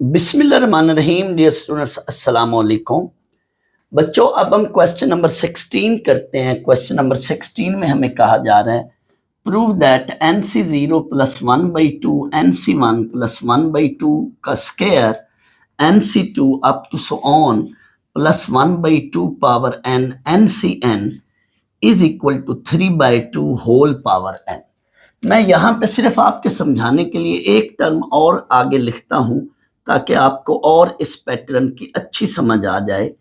बिस्मिल्लाहिर्रहमानिर्रहीम। Dear students, अस्सलाम वालेकुम। बच्चों, अब हम क्वेश्चन नंबर 16 करते हैं। क्वेश्चन नंबर 16 में हमें कहा जा रहा है prove that n C zero plus one by two n C one plus one by two का square n C two up to so on plus one by two power n n C n is equal to three by two whole power n. मैं यहाँ पे सिर्फ आपके समझाने के लिए एक टर्म और आगे लिखता हूँ ताकि आपको और इस पैटर्न की अच्छी समझ आ जाए।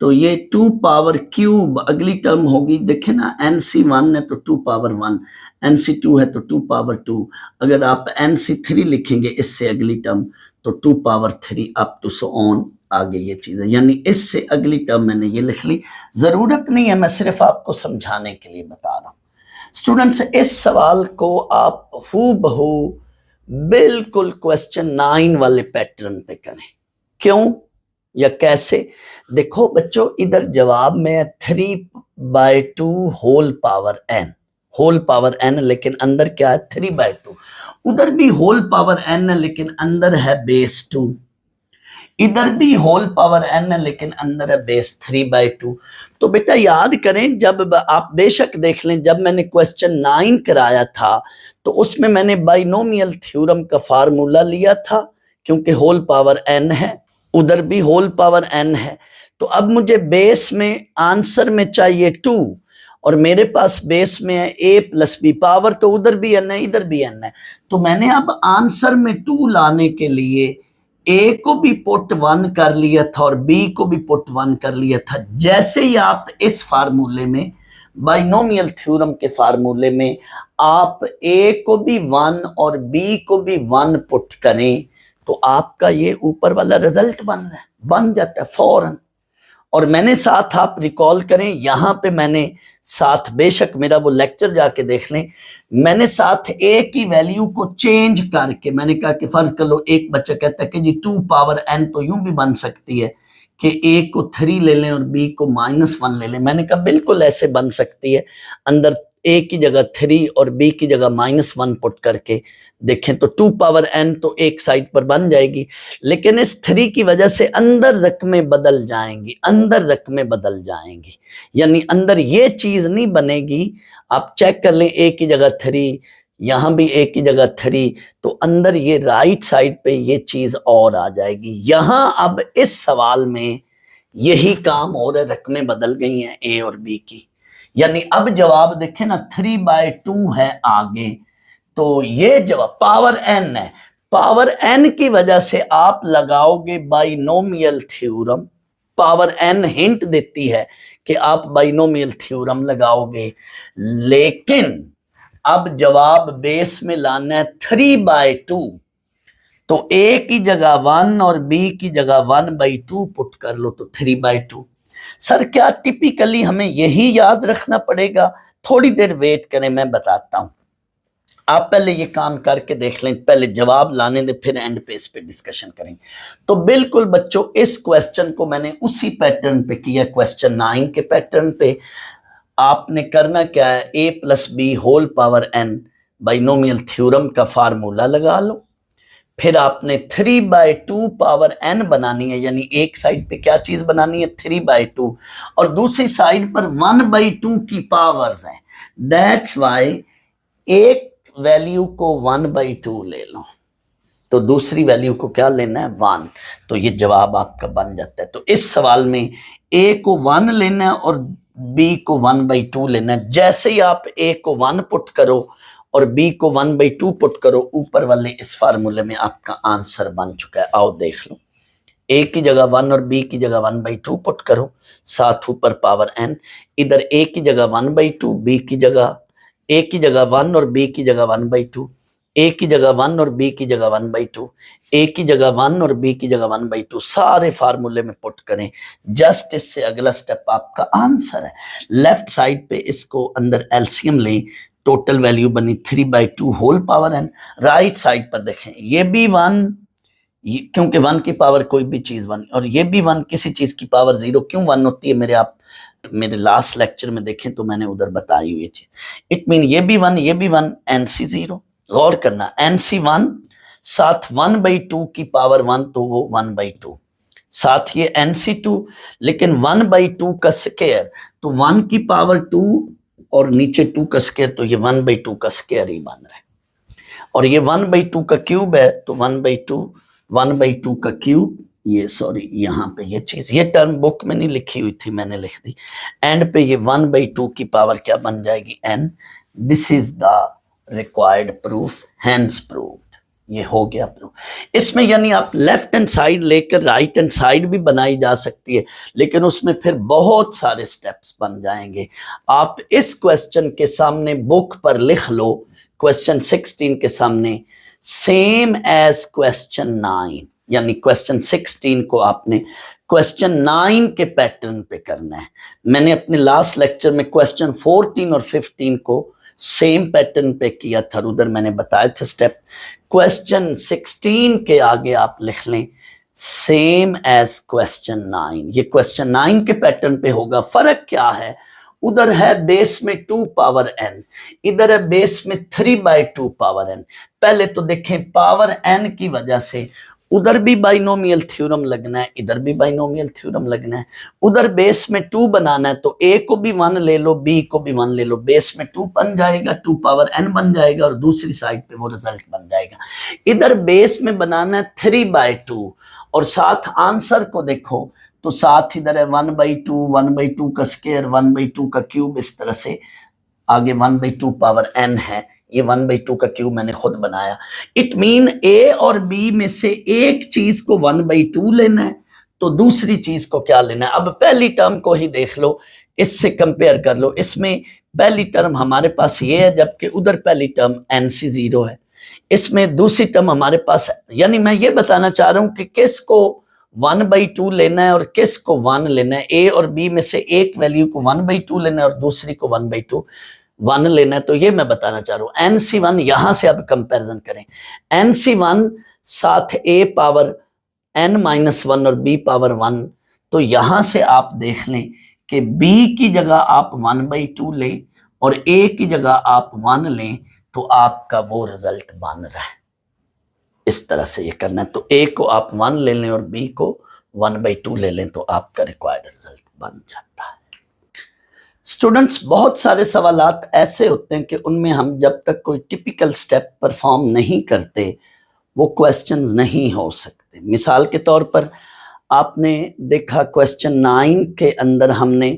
तो ये टू पावर क्यूब अगली टर्म होगी। देखें ना, एन सी वन है तो two power one, n C two है तो टू पावर टू। अगर आप एन सी थ्री लिखेंगे इससे अगली टर्म तो two power three up to so on आगे ये चीज़ है। यानी इससे अगली टर्म मैंने ये लिख ली। ज़रूरत नहीं है, मैं सिर्फ आपको समझाने के लिए बता रहा हूँ। स्टूडेंट्स, इस सवाल को आप हूबहू बिल्कुल क्वेश्चन 9 वाले पैटर्न पे करें। क्यों या कैसे? देखो बच्चों, इधर जवाब में है 3/2 होल पावर एन, लेकिन अंदर क्या है 3/2। उधर भी होल पावर एन है लेकिन अंदर है बेस 2। इधर भी होल पावर एन है लेकिन अंदर है बेस 3/2। तो बेटा याद करें, जब आप बेशक देख लें, जब मैंने क्वेश्चन 9 कराया था तो उसमें मैंने बाइनोमियल थ्योरम का फार्मूला लिया था क्योंकि होल पावर एन है, उधर भी होल पावर एन है। तो अब मुझे बेस में आंसर में चाहिए 2 और मेरे पास बेस में है a प्लस बी पावर, तो उधर भी एन है इधर भी एन है। तो मैंने अब आंसर में 2 लाने के लिए ए को भी पुट 1 कर लिया था और बी को भी पुट 1 कर लिया था। जैसे ही आप इस फार्मूले में, बाइनोमियल थ्योरम के फार्मूले में, आप ए को भी 1 और बी को भी 1 पुट करें तो आपका ये ऊपर वाला रिजल्ट बन जाता है फौरन। और मैंने साथ, आप रिकॉल करें, यहाँ पे मैंने साथ, बेशक मेरा वो लेक्चर जाके देख लें, मैंने साथ ए की वैल्यू को चेंज करके मैंने कहा कि फर्ज कर लो एक बच्चा कहता है कि जी 2 पावर एन तो यूं भी बन सकती है कि ए को 3 ले लें और बी को -1 ले लें। मैंने कहा बिल्कुल ऐसे बन सकती है। अंदर ए की जगह 3 और बी की जगह -1 पुट करके देखें तो 2 पावर एन तो एक साइड पर बन जाएगी, लेकिन इस 3 की वजह से अंदर रकमें बदल जाएंगी, यानी अंदर ये चीज नहीं बनेगी। आप चेक कर लें, ए की जगह 3, यहां भी ए की जगह 3, तो अंदर ये राइट साइड पे ये चीज और आ जाएगी। यहां अब इस सवाल में यही काम हो रहा है, रकमें बदल गई हैं ए और बी की। यानी अब जवाब देखें ना, 3/2 है आगे, तो ये जवाब पावर एन है। पावर एन की वजह से आप लगाओगे binomial theorem. Power n hint देती है कि आप बाइनोमियल थ्योरम लगाओगे, लेकिन अब जवाब बेस में लाना है 3/2। तो ए की जगह 1 और बी की जगह 1/2 पुट कर लो तो 3/2। सर क्या टिपिकली हमें यही याद रखना पड़ेगा? थोड़ी देर वेट करें, मैं बताता हूं। आप पहले ये काम करके देख लें, पहले जवाब लाने दे, फिर एंड पे इस पे डिस्कशन करेंगे। तो बिल्कुल बच्चों, इस क्वेश्चन को मैंने उसी पैटर्न पे किया, क्वेश्चन 9 के पैटर्न पे। आपने करना क्या है, a plus b whole power n binomial theorem का फार्मूला लगा लो। फिर आपने 3/2 पावर n बनानी है, यानी एक साइड पे क्या चीज बनानी है 3/2 और दूसरी साइड पर 1/2 की पावर्स हैं। दैट्स वाई एक वैल्यू को 1/2 ले लो तो दूसरी वैल्यू को क्या लेना है 1, तो ये जवाब आपका बन जाता है। तो इस सवाल में a को 1 लेना है और b को 1/2 लेना है। जैसे ही आप a को 1 पुट करो और b को 1/2 पुट करो, ऊपर वाले इस फार्मूले में आपका आंसर बन चुका है। आओ देख लो, a की जगह 1 और b की जगह 1/2 पुट करो, साथ ऊपर पावर n। इधर a की जगह 1/2, b की जगह, a की जगह 1 और b की जगह 1/2, a की जगह 1 और b की जगह 1/2, a की जगह 1 और b की जगह 1/2, सारे फार्मूले में पुट करें। जस्ट इससे अगला स्टेप आपका आंसर है। लेफ्ट साइड पे इसको अंदर एलसीएम लें, टोटल वैल्यू बनी 3/2 whole power n। Right side पर देखें, ये भी 1, क्योंकि 1 की पावर कोई भी चीज 1, और ये भी 1, किसी चीज की पावर 0 क्यों 1 होती है, आप मेरे लास्ट लेक्चर में देखें तो मैंने उधर बताई हुई चीज। इट मीन ये भी 1, ये भी 1, NC 0। गौर करना, NC 1 साथ 1/2 की पावर 1 तो वो 1/2, साथ ये NC2, लेकिन 1/2 का स्क्वायर तो 1 की पावर 2 और नीचे 2 का स्क्वायर, तो ये 1/2 का स्क्वायर ही बन रहा है। और ये 1/2 का क्यूब है तो 1/2 का क्यूब, ये सॉरी यहाँ पे ये चीज, ये टर्म बुक में नहीं लिखी हुई थी, मैंने लिख दी। एंड पे ये 1/2 की पावर क्या बन जाएगी, n। This is the required proof, hence proved. ये हो गया प्रूफ। इसमें यानी आप लेफ्ट हैंड साइड लेकर राइट हैंड साइड भी बनाई जा सकती है, लेकिन उसमें फिर बहुत सारे स्टेप्स बन जाएंगे। आप इस क्वेश्चन के सामने बुक पर लिख लो, क्वेश्चन 16 के सामने सेम एज क्वेश्चन 9, यानी क्वेश्चन 16 को आपने क्वेश्चन 9 के पैटर्न पे करना है। मैंने अपने लास्ट लेक्चर में क्वेश्चन 14 और 15 को सेम पैटर्न पे किया था, उधर मैंने बताए थे स्टेप। क्वेश्चन 16 के आगे आप लिख लें सेम एज क्वेश्चन 9, ये क्वेश्चन 9 के पैटर्न पे होगा। फर्क क्या है, उधर है बेस में 2 पावर n, इधर है बेस में 3/2 पावर n। पहले तो देखें पावर n की वजह से उधर भी बाइनोमियल थ्योरम लगना है, इधर भी बाइनोमियल थ्योरम लगना है। उधर बेस में 2 बनाना है तो a को भी 1 ले लो, b को भी 1 ले लो, बेस में 2 बन जाएगा, 2 पावर n बन जाएगा और दूसरी साइड पे वो रिजल्ट बन जाएगा। इधर बेस में बनाना है 3/2 और साथ आंसर को देखो तो साथ इधर है 1/2 का स्क्वायर, 1/2 का क्यूब, इस तरह से आगे 1/2 पावर n है, ये 1/2 का क्यूब मैंने खुद बनाया। इट मीन a और b में से एक चीज को 1/2 लेना है तो दूसरी चीज को क्या लेना है। अब पहली टर्म को ही देख लो, इससे कंपेयर कर लो। इसमें पहली टर्म हमारे पास ये है, जबकि उधर पहली टर्म NC0 है। इसमें दूसरी टर्म हमारे पास, यानी मैं ये बताना चाह रहा हूं कि किसको 1/2 लेना है और किस को 1 लेना है। a और b में से एक वैल्यू को 1/2 लेना है और दूसरी को 1/1 लेना है, तो ये मैं बताना चाह रहा हूं। NC1 यहां से अब कंपैरिजन करें, NC1 साथ a पावर n-1 और b पावर 1, तो यहां से आप देख लें कि b की जगह आप 1/2 लें और a की जगह आप 1 लें तो आपका वो रिजल्ट बन रहा है। इस तरह से ये करना है, तो a को आप 1 ले लें और b को 1/2 ले लें तो आपका रिक्वायर्ड रिजल्ट बन जाता है। स्टूडेंट्स, बहुत सारे सवालात ऐसे होते हैं कि उनमें हम जब तक कोई टिपिकल स्टेप परफॉर्म नहीं करते वो क्वेश्चंस नहीं हो सकते। मिसाल के तौर पर आपने देखा क्वेश्चन 9 के अंदर हमने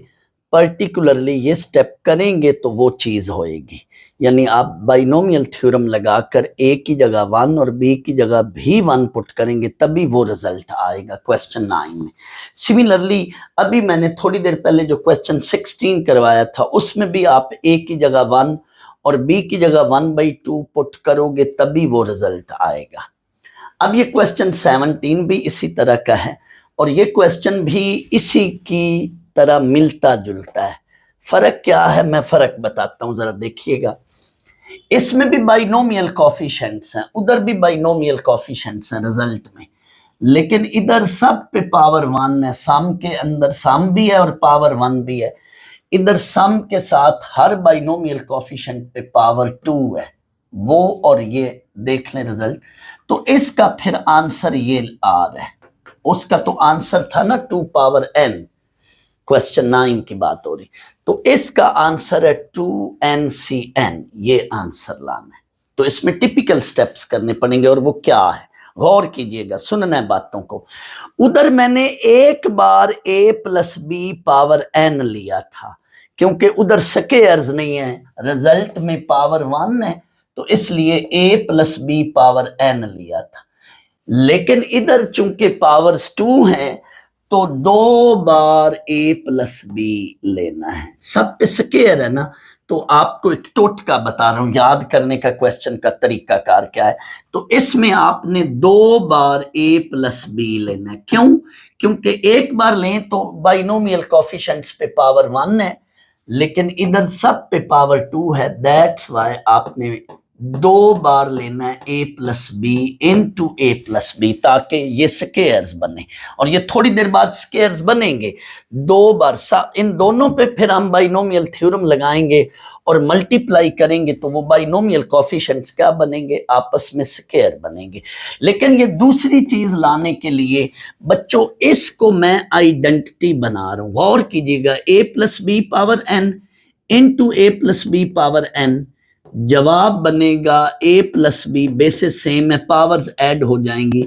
पर्टिकुलरली ये स्टेप करेंगे तो वो चीज होएगी, यानी आप बाइनोमियल थ्योरम लगाकर a की जगह 1 और b की जगह भी 1 पुट करेंगे तभी वो रिजल्ट आएगा क्वेश्चन 9 में। सिमिलरली अभी मैंने थोड़ी देर पहले जो क्वेश्चन 16 करवाया था उसमें भी आप a की जगह 1 और b की जगह 1/2 पुट करोगे तभी वो रिजल्ट आएगा। अब ये क्वेश्चन 17 भी इसी तरह का है और ये क्वेश्चन भी इसी की तरह मिलता जुलता है। फर्क क्या है, मैं फर्क बताता हूं, जरा देखिएगा। इसमें भी बाइनोमियल कोफिशिएंट्स हैं, उधर भी बाइनोमियल कोफिशिएंट्स हैं रिजल्ट में, लेकिन इधर सब पे पावर 1 है, सम के अंदर सम भी है और पावर 1 भी है। इधर सम के साथ हर बाइनोमियल कोफिशिएंट पे पावर 2 है, वो और ये देख लें रिजल्ट। तो इसका फिर आंसर ये आ रहा है, उसका तो आंसर था ना 2 पावर n, क्वेश्चन 9 की बात हो रही, तो इसका आंसर है 2NCN, ये आंसर लाना है। तो इसमें टिपिकल स्टेप्स करने पड़ेंगे और वो क्या है, गौर कीजिएगा, सुनना है बातों को। उधर मैंने एक बार a plus b power n लिया था, क्योंकि उधर स्क्वायर्स नहीं है, रिजल्ट में पावर 1 है, तो इसलिए a plus b power n लिया था। लेकिन इधर चूंकि पावर्स 2 हैं तो 2 बार a प्लस b लेना है, सब पे स्क्वायर है ना, तो आपको एक टोटका बता रहा हूं याद करने का क्वेश्चन का तरीकाकार क्या है। तो इसमें आपने 2 बार a प्लस b लेना है। क्यों? क्योंकि एक बार लें तो बाइनोमियल कोफिशिएंट्स पे पावर 1 है, लेकिन इधर सब पे पावर 2 है, दैट्स वाई आपने दो बार लेना है a plus b into a plus b, ताकि ये स्केयर्स बने, और ये थोड़ी देर बाद स्केयर्स बनेंगे। दो बार इन दोनों पे फिर हम बाइनोमियल थ्योरम लगाएंगे और मल्टीप्लाई करेंगे, तो वो बाइनोमियल कोफिशिएंट्स क्या बनेंगे, आपस में स्केयर बनेंगे। लेकिन ये दूसरी चीज लाने के लिए बच्चों इसको मैं आइडेंटिटी बना रहा हूं, गौर कीजिएगा, a plus b power n into a plus b power n, जवाब बनेगा a plus b, basis same है, पावर्स ऐड हो जाएंगी,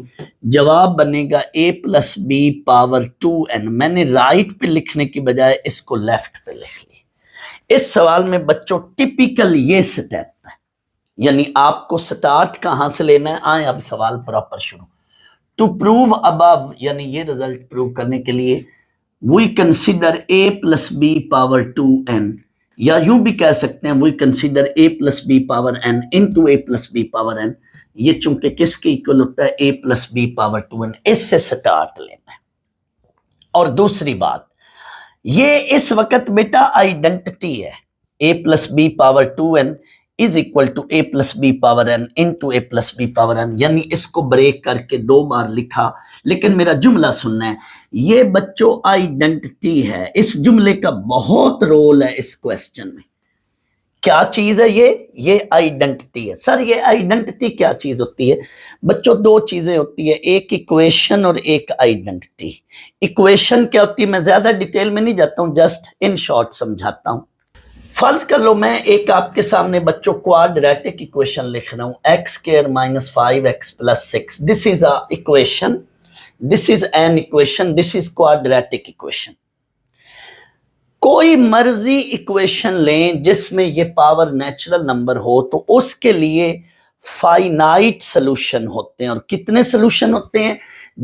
जवाब बनेगा a plus b power 2n। मैंने राइट पे लिखने की बजाय इसको लेफ्ट पे लिख ली। इस सवाल में बच्चों टिपिकल ये स्टेप है, यानी आपको स्टार्ट कहां से लेना है। आए अब सवाल प्रॉपर शुरू। टू प्रूव अबव, यानी ये रिजल्ट प्रूव करने के लिए we consider a plus b power 2n, या यूं भी कह सकते हैं we consider a plus b power n into a plus b power n। ये चूंकि किसके इक्वल होता है, a plus b power 2n, इससे स्टार्ट लेना है। और दूसरी बात, ये इस वक्त बेटा आइडेंटिटी है, a plus b power 2n is equal to a plus b power n into a plus b power n, यानी इसको ब्रेक करके दो बार लिखा। लेकिन मेरा जुमला सुनना है, ये बच्चों आइडेंटिटी है, इस जुमले का बहुत रोल है इस क्वेश्चन में। क्या चीज है ये आइडेंटिटी है। सर ये आइडेंटिटी क्या चीज होती है बच्चों, दो चीजें होती है, एक इक्वेशन और एक आइडेंटिटी। इक्वेशन क्या होती है, मैं ज्यादा डिटेल में नहीं जाता हूं, जस्ट इन शॉर्ट समझाता हूं। फर्ज कर लो मैं एक आपके सामने बच्चों क्वाड्रेटिक इक्वेशन लिख रहा हूं, x square minus 5x plus 6, this is a equation, this is an equation, this is quadratic equation. कोई मर्जी इक्वेशन लें जिसमें ये पावर नेचुरल नंबर हो, तो उसके लिए फाइनाइट सोल्यूशन होते हैं। और कितने सोल्यूशन होते हैं,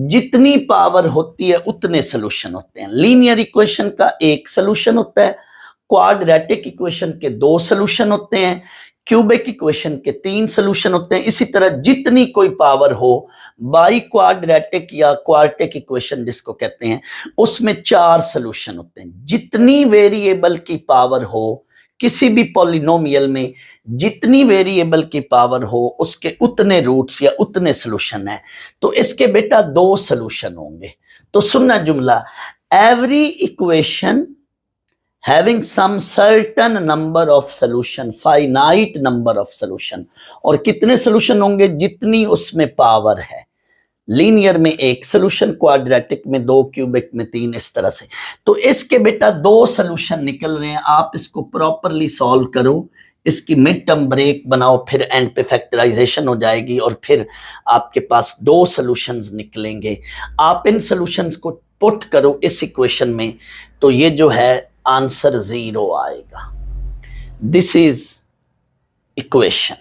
जितनी पावर होती है उतने सोल्यूशन होते हैं। लीनियर इक्वेशन का एक सोल्यूशन होता है, क्वाड्रेटिक इक्वेशन के दो सोल्यूशन होते हैं, क्यूबिक इक्वेशन के तीन सोल्यूशन होते हैं। इसी तरह जितनी कोई पावर हो, बाई क्वाड्रेटिक या क्वार्टिक इक्वेशन जिसको कहते हैं, उसमें चार सोल्यूशन होते हैं। जितनी वेरिएबल की पावर हो किसी भी पॉलिनोमियल में, जितनी वेरिएबल की पावर हो उसके उतने रूट्स या उतने सोल्यूशन है। तो इसके बेटा दो सोल्यूशन होंगे। तो सुनना जुमला, every equation having some certain number of solution, finite number of solution, और कितने solution होंगे, जितनी उसमें पावर है। लीनियर में एक सोल्यूशन, क्वाड्रेटिक में दो, क्यूबिक में तीन, इस तरह से। तो इसके बेटा दो सोल्यूशन निकल रहे हैं, आप इसको प्रॉपरली सॉल्व करो, इसकी मिड टर्म ब्रेक बनाओ, फिर एंड पे फैक्टराइजेशन हो जाएगी और फिर आपके पास दो सॉल्यूशंस निकलेंगे। आप इन सॉल्यूशंस को पुट करो इस इक्वेशन में, तो ये जो है आंसर 0 आएगा। This is equation.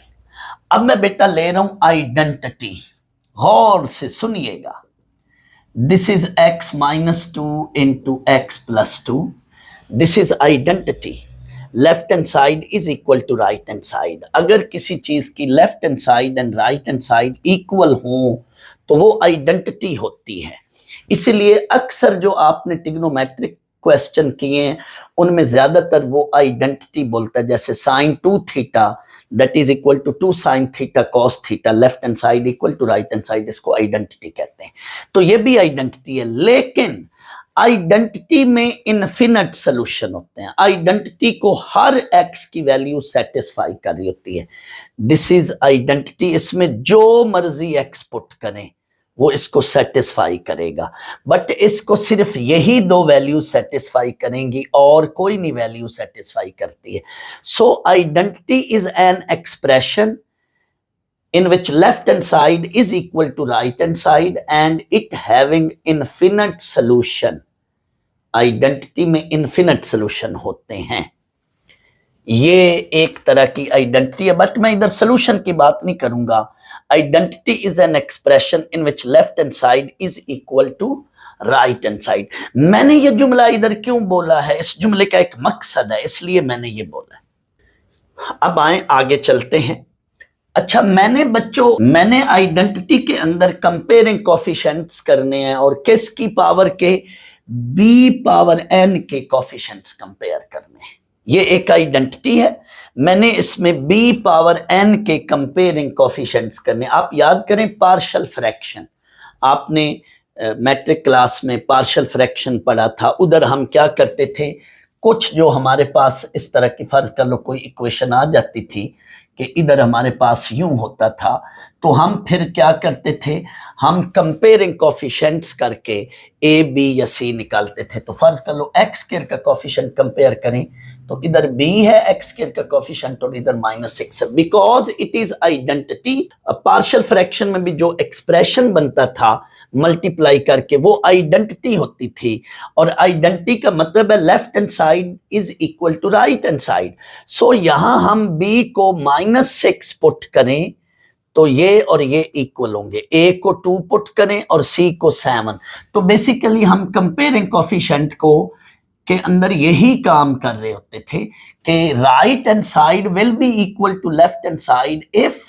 अब मैं बेटा ले रहा हूं आइडेंटिटी, गौर से सुनिएगा। This is x minus 2 into x plus 2, this is identity. Left hand side is equal to right hand side. अगर किसी चीज की left hand side and right hand side equal हो तो वो आइडेंटिटी होती है। इसलिए अक्सर जो आपने ट्रिग्नोमेट्रिक क्वेश्चन किए हैं उनमें ज्यादातर वो आइडेंटिटी बोलता है, जैसे sine 2 theta that is equal to 2 sine theta cos theta, left hand side equal to right hand side, इसको आइडेंटिटी कहते हैं। तो ये भी आइडेंटिटी है, लेकिन आइडेंटिटी में इनफिनिट सोल्यूशन होते हैं। आइडेंटिटी को हर एक्स की वैल्यू सेटिस्फाई कर रही होती है। दिस इज आइडेंटिटी, इसमें जो मर्जी एक्स पुट करें वो इसको सेटिस्फाई करेगा, बट इसको सिर्फ यही दो वैल्यू सेटिस्फाई करेंगी और कोई नहीं वैल्यू सेटिस्फाई करती है। सो identity is an expression in which left hand side is equal to right hand side and it having infinite solution। Identity में इन्फिनिट सोल्यूशन होते हैं, ये एक तरह की आइडेंटिटी है, बट मैं इधर सोल्यूशन की बात नहीं करूंगा। Identity is an expression in which left hand side is equal to right hand side. मैंने ये जुमला इधर क्यों बोला है, इस जुमले का एक मकसद है, इसलिए मैंने ये बोला। अब आए आगे चलते हैं। अच्छा, मैंने आइडेंटिटी के अंदर कंपेयरिंग कोफिशिएंट्स करने हैं और किसकी पावर के, b पावर n के कोफिशिएंट्स कंपेयर करने हैं। ये एक आइडेंटिटी है। मैंने इसमें b पावर n के कंपेयरिंग कोफिशिएंट्स करने। आप याद करें पार्शियल फ्रैक्शन, आपने मैट्रिक क्लास में पार्शियल फ्रैक्शन पढ़ा था। उधर हम क्या करते थे, कुछ जो हमारे पास इस तरह की, फर्ज कर लो कोई इक्वेशन आ जाती थी कि इधर हमारे पास यूं होता था, तो हम फिर क्या करते थे, हम कंपेयरिंग कोफिशिएंट्स करके ए बी या सी निकालते थे। तो फर्ज कर लो एक्स स्क्वायर का कोफिशिएंट कंपेयर करें तो इधर b है एक्स स्क्वायर का कोफिशिएंट और इधर -6 है, because it is identity. Partial fraction में भी जो एक्सप्रेशन बनता था मल्टीप्लाई करके, वो आइडेंटिटी होती थी, और आइडेंटिटी का मतलब है left hand side is equal to right hand side. So यहां हम b को -6 पुट करें तो ये और ये इक्वल होंगे, a को 2 पुट करें और c को 7। तो बेसिकली हम कंपेयरिंग कोफिशिएंट को के अंदर यही काम कर रहे होते थे कि right hand side will be equal to left hand side if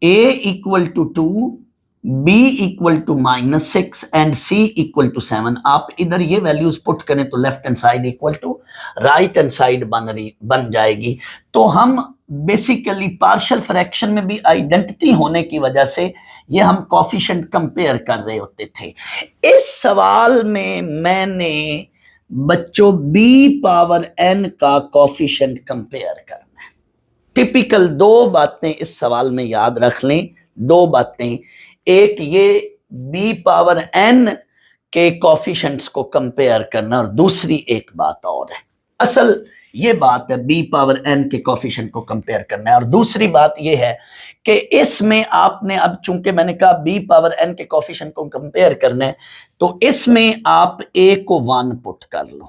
a equal to 2, b equal to -6 and c equal to 7। आप इधर ये वैल्यूज पुट करें तो left hand side equal to right hand side बन जाएगी। तो हम basically partial fraction में भी आइडेंटिटी होने की वजह से ये हम कोफिशिएंट कंपेयर कर रहे होते थे। इस सवाल में मैंने बच्चों b पावर n का कोफिशिएंट कंपेयर करना है। टिपिकल 2 बातें इस सवाल में याद रख लें, 2 बातें। एक ये b पावर n के कोफिशिएंट्स को कंपेयर करना, और दूसरी एक बात और है। असल ये बात है b पावर n के कोफिशिएंट को कंपेयर करना है, और दूसरी बात ये है कि इसमें आपने, अब चूंकि मैंने कहा b पावर n के कोफिशिएंट को कंपेयर करना है, तो इसमें आप a को 1 पुट कर लो।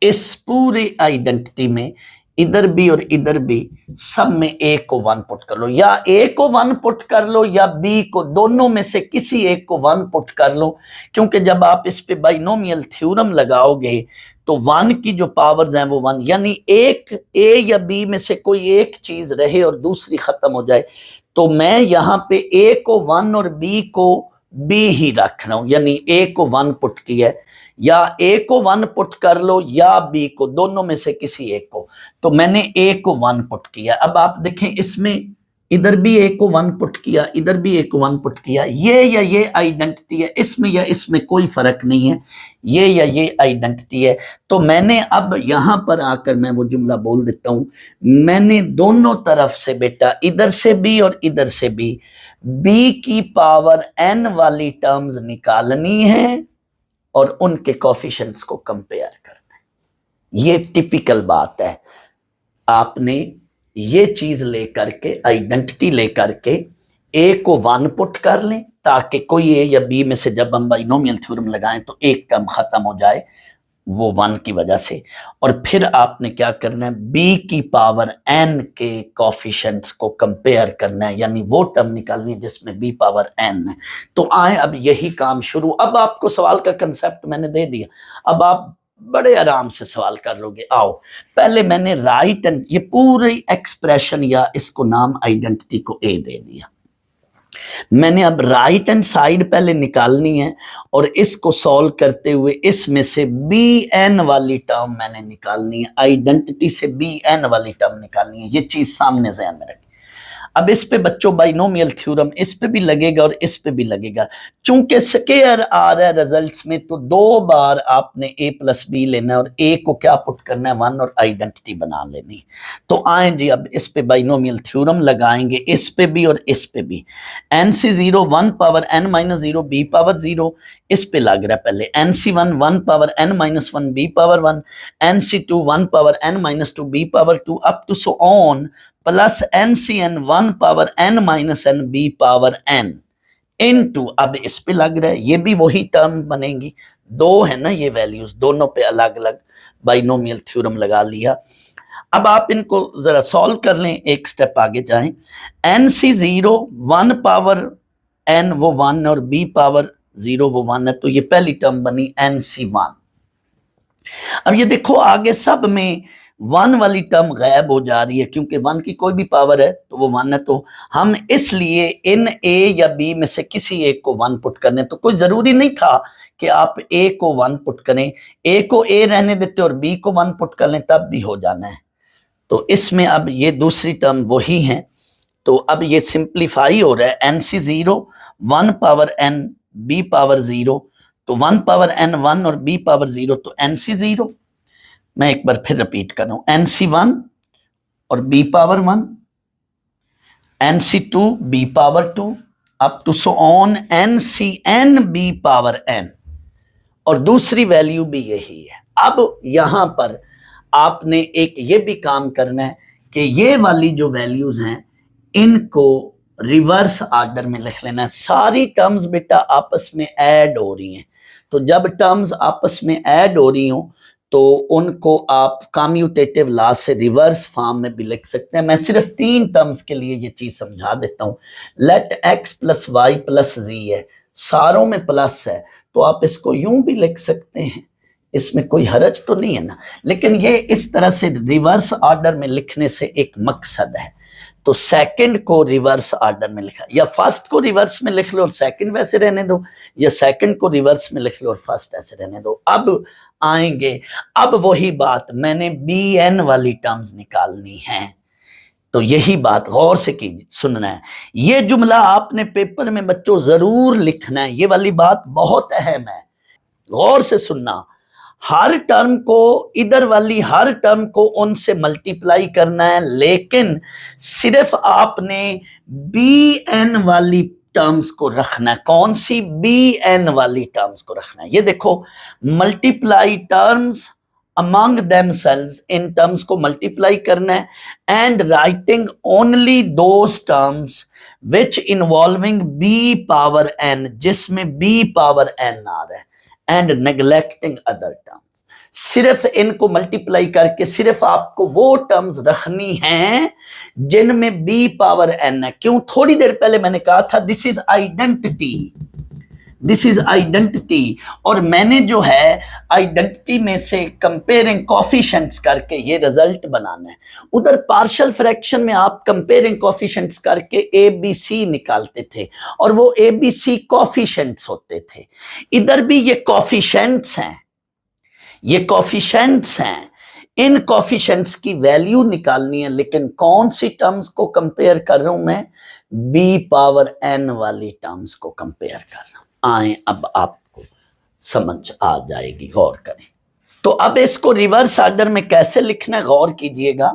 इस पूरे आइडेंटिटी में इधर भी और इधर भी सब में a को 1 पुट कर लो, या a को 1 पुट कर लो या b को, दोनों में से किसी एक को 1 पुट कर लो। क्योंकि जब आप इस पे बाइनोमियल थ्योरम लगाओगे तो 1 की जो पावर्स हैं वो 1, यानी एक a या b में से कोई एक चीज रहे और दूसरी खत्म हो जाए, तो मैं यहाँ पे a को 1 और b को b ही रख रहा हूं, यानी a को 1 पुट किया है, या a को 1 पुट कर लो या b को, दोनों में से किसी एक को। तो मैंने a को 1 पुट किया। अब आप देखें इसमें इधर भी a को 1 पुट किया, इधर भी a को 1 पुट किया, ये या ये आइडेंटिटी है, इसमें या इसमें कोई फर्क नहीं है, ये या ये आइडेंटिटी है। तो मैंने अब यहां पर आकर मैं वो जुमला बोल देता हूं, मैंने दोनों तरफ से बेटा, इधर से b और इधर से b की पावर n वाली टर्म्स निकालनी है और उनके कोफिशिएंट्स को कंपेयर करना है। ये टिपिकल बात है। आपने ये चीज लेकर के, आइडेंटिटी लेकर के a को 1 पुट कर लें ताकि कोई a या b में से जब हम बाइनोमियल थ्योरम लगाएं तो एक टर्म खत्म हो जाए वो 1 की वजह से, और फिर आपने क्या करना है, b की पावर n के कोफिशिएंट्स को कंपेयर करना है, यानी वो टर्म निकालनी है जिसमें b पावर n है। तो आए अब यही काम शुरू। अब आपको सवाल का कंसेप्ट मैंने दे दिया, अब आप बड़े आराम से सवाल कर लोगे। आओ, पहले मैंने राइट एंड, ये पूरी एक्सप्रेशन या इसको नाम आइडेंटिटी को a दे दिया। मैंने अब राइट हैंड साइड पहले निकालनी है और इसको सॉल्व करते हुए इसमें से bn वाली टर्म मैंने निकालनी है, आइडेंटिटी से bn वाली टर्म निकालनी है। ये चीज सामने ज़हन में रखिए। अब इस पे बच्चों बाइनोमियल थ्योरम इस पे भी लगेगा और इस पे भी लगेगा। चूंकि स्क्वायर आ रहा है रिजल्ट्स में, तो 2 बार आपने a प्लस बी लेना है और a को क्या पुट करना है, 1, और आइडेंटिटी बना लेनी। तो आए जी, अब इस पे बाइनोमियल थ्योरम लगाएंगे, इस पे भी और इस पे भी। nc0 1 power n minus 0 b power 0, इस पे लग रहा है पहले nc1 1 power n minus 1 b power 1, nc2 1 power n minus 2 b power 2 up to so on, plus NCN 1 power n minus n b power n into, अब इस पे लग रहा है, ये भी वही टर्म बनेंगी। 2 है ना ये वैल्यूज, दोनों पे अलग अलग बाइनोमियल थ्योरम लगा लिया। अब आप इनको जरा सॉल्व कर लें, एक स्टेप आगे जाएं। NC0 1 पावर n वो 1 और b पावर 0 वो 1 है, तो ये पहली टर्म बनी NC1। अब ये देखो आगे सब में वन वाली टर्म गायब हो जा रही है, क्योंकि वन की कोई भी पावर है तो वो वन है, तो हम इसलिए इन ए या बी में से किसी एक को वन पुट करने, तो कोई जरूरी नहीं था कि आप ए को वन पुट करें, ए को ए रहने देते और बी को वन पुट कर लें तब भी हो जाना है। तो इसमें अब ये दूसरी टर्म वही है, तो अब ये सिंप्लीफाई हो रहा है, n C zero, one power n, b power zero, तो वन पावर एन वन और बी पावर जीरो, तो एन सी जीरो। मैं एक बार फिर रिपीट कर रहा हूं, एन सी वन और b power one, n C two b power two, up to so on n C n b power n, और दूसरी वैल्यू भी यही है। अब यहां पर आपने एक ये भी काम करना है कि ये वाली जो वैल्यूज हैं इनको रिवर्स ऑर्डर में लिख लेना है। सारी टर्म्स बेटा आपस में ऐड हो रही हैं, तो जब टर्म्स आपस में ऐड हो रही हो तो उनको आप कम्यूटेटिव लॉ से रिवर्स फॉर्म में भी लिख सकते हैं। मैं सिर्फ 3 टर्म्स के लिए ये चीज समझा देता हूं। Let x plus y plus z है, सारों में प्लस है, तो आप इसको यूं भी लिख सकते हैं, इसमें कोई हरज तो नहीं है ना। लेकिन ये इस तरह से रिवर्स ऑर्डर में लिखने से एक मकसद है, तो सेकंड को रिवर्स ऑर्डर में लिखा, या फर्स्ट को रिवर्स में लिख लो और सेकंड वैसे रहने दो, या सेकंड को रिवर्स में लिख लो और फर्स्ट ऐसे रहने दो। अब आएंगे, अब वही बात, मैंने बी एन वाली टर्म्स निकालनी है, तो यही बात गौर से कीजिए, सुनना है। ये जुमला आपने पेपर में बच्चों जरूर लिखना है, ये वाली बात बहुत अहम है, गौर से सुनना। हर टर्म को, इधर वाली हर टर्म को उनसे मल्टीप्लाई करना है, लेकिन सिर्फ आपने बी एन वाली टर्म्स को रखना है। कौन सी? बी एन वाली टर्म्स को रखना है। ये देखो, मल्टीप्लाई टर्म्स अमंग देमसेल्व्स, इन टर्म्स को मल्टीप्लाई करना है, and writing only those terms which involving b power n, जिसमें बी पावर एन आ रहा है, एंड नेग्लेक्टिंग अदर टर्म्स। सिर्फ इनको मल्टीप्लाई करके सिर्फ आपको वो टर्म्स रखनी हैं जिनमें बी पावर एन है। क्यों? थोड़ी देर पहले मैंने कहा था this is identity, this is identity, और मैंने जो है आइडेंटिटी में से कंपेयरिंग कोफिशिएंट्स करके ये रिजल्ट बनाना है। उधर पार्शियल फ्रैक्शन में आप कंपेयरिंग कोफिशिएंट्स करके ए बी सी निकालते थे और वो ए बी सी कोफिशिएंट्स होते थे। इधर भी ये कोफिशिएंट्स हैं, ये कोफिशिएंट्स हैं, इन कोफिशिएंट्स की वैल्यू निकालनी है। लेकिन कौन सी टर्म्स को कंपेयर कर रहा हूं मैं? बी पावर एन वाली टर्म्स को कंपेयर कर रहा हूं। आए, अब आपको समझ आ जाएगी, गौर करें। तो अब इसको रिवर्स ऑर्डर में कैसे लिखना है गौर कीजिएगा।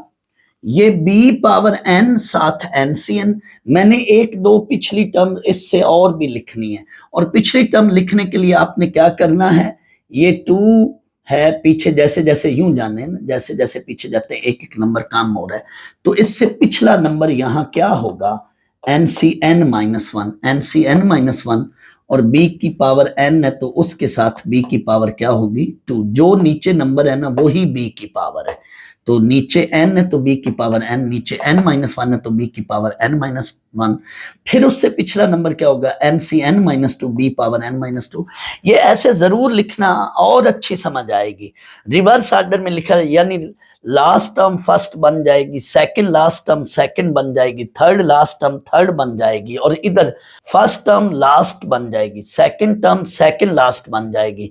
ये बी पावर एन साथ एनसीएन, मैंने एक दो पिछली टर्म इससे और भी लिखनी है, और पिछली टर्म लिखने के लिए आपने क्या करना है, ये 2 है पीछे, जैसे जैसे यूं जाने ना, जैसे जैसे पीछे जाते एक एक नंबर काम हो रहा है, तो इससे पिछला नंबर यहां क्या होगा, NCN minus one, NCN minus one, और b की पावर n है तो उसके साथ b की पावर क्या होगी 2। जो नीचे नंबर है ना वही b की पावर है, तो नीचे n है तो b की पावर n, नीचे n माइनस वन है तो b की पावर n माइनस वन। फिर उससे पिछला नंबर क्या होगा, NCN minus two, b power n minus two. ये ऐसे जरूर लिखना और अच्छी समझ आएगी। रिवर्स ऑर्डर में लिखा है, यानी लास्ट टर्म फर्स्ट बन जाएगी, सेकंड लास्ट टर्म सेकंड बन जाएगी, थर्ड लास्ट टर्म थर्ड बन जाएगी, और इधर फर्स्ट टर्म लास्ट बन जाएगी, सेकंड टर्म सेकंड लास्ट बन जाएगी,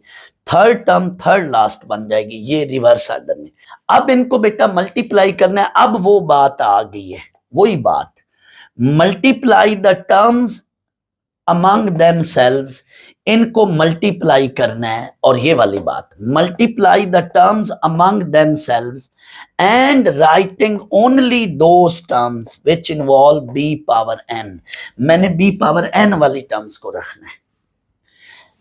थर्ड टर्म थर्ड लास्ट बन जाएगी। ये रिवर्स ऑर्डर में। अब इनको बेटा मल्टीप्लाई करना है। अब वो बात आ गई है, वही बात, multiply the terms among themselves, इनको मल्टीप्लाई करना है। और ये वाली बात, multiply the terms among themselves and writing only those terms which involve b power n, मैंने बी पावर एन वाली टर्म्स को रखना है,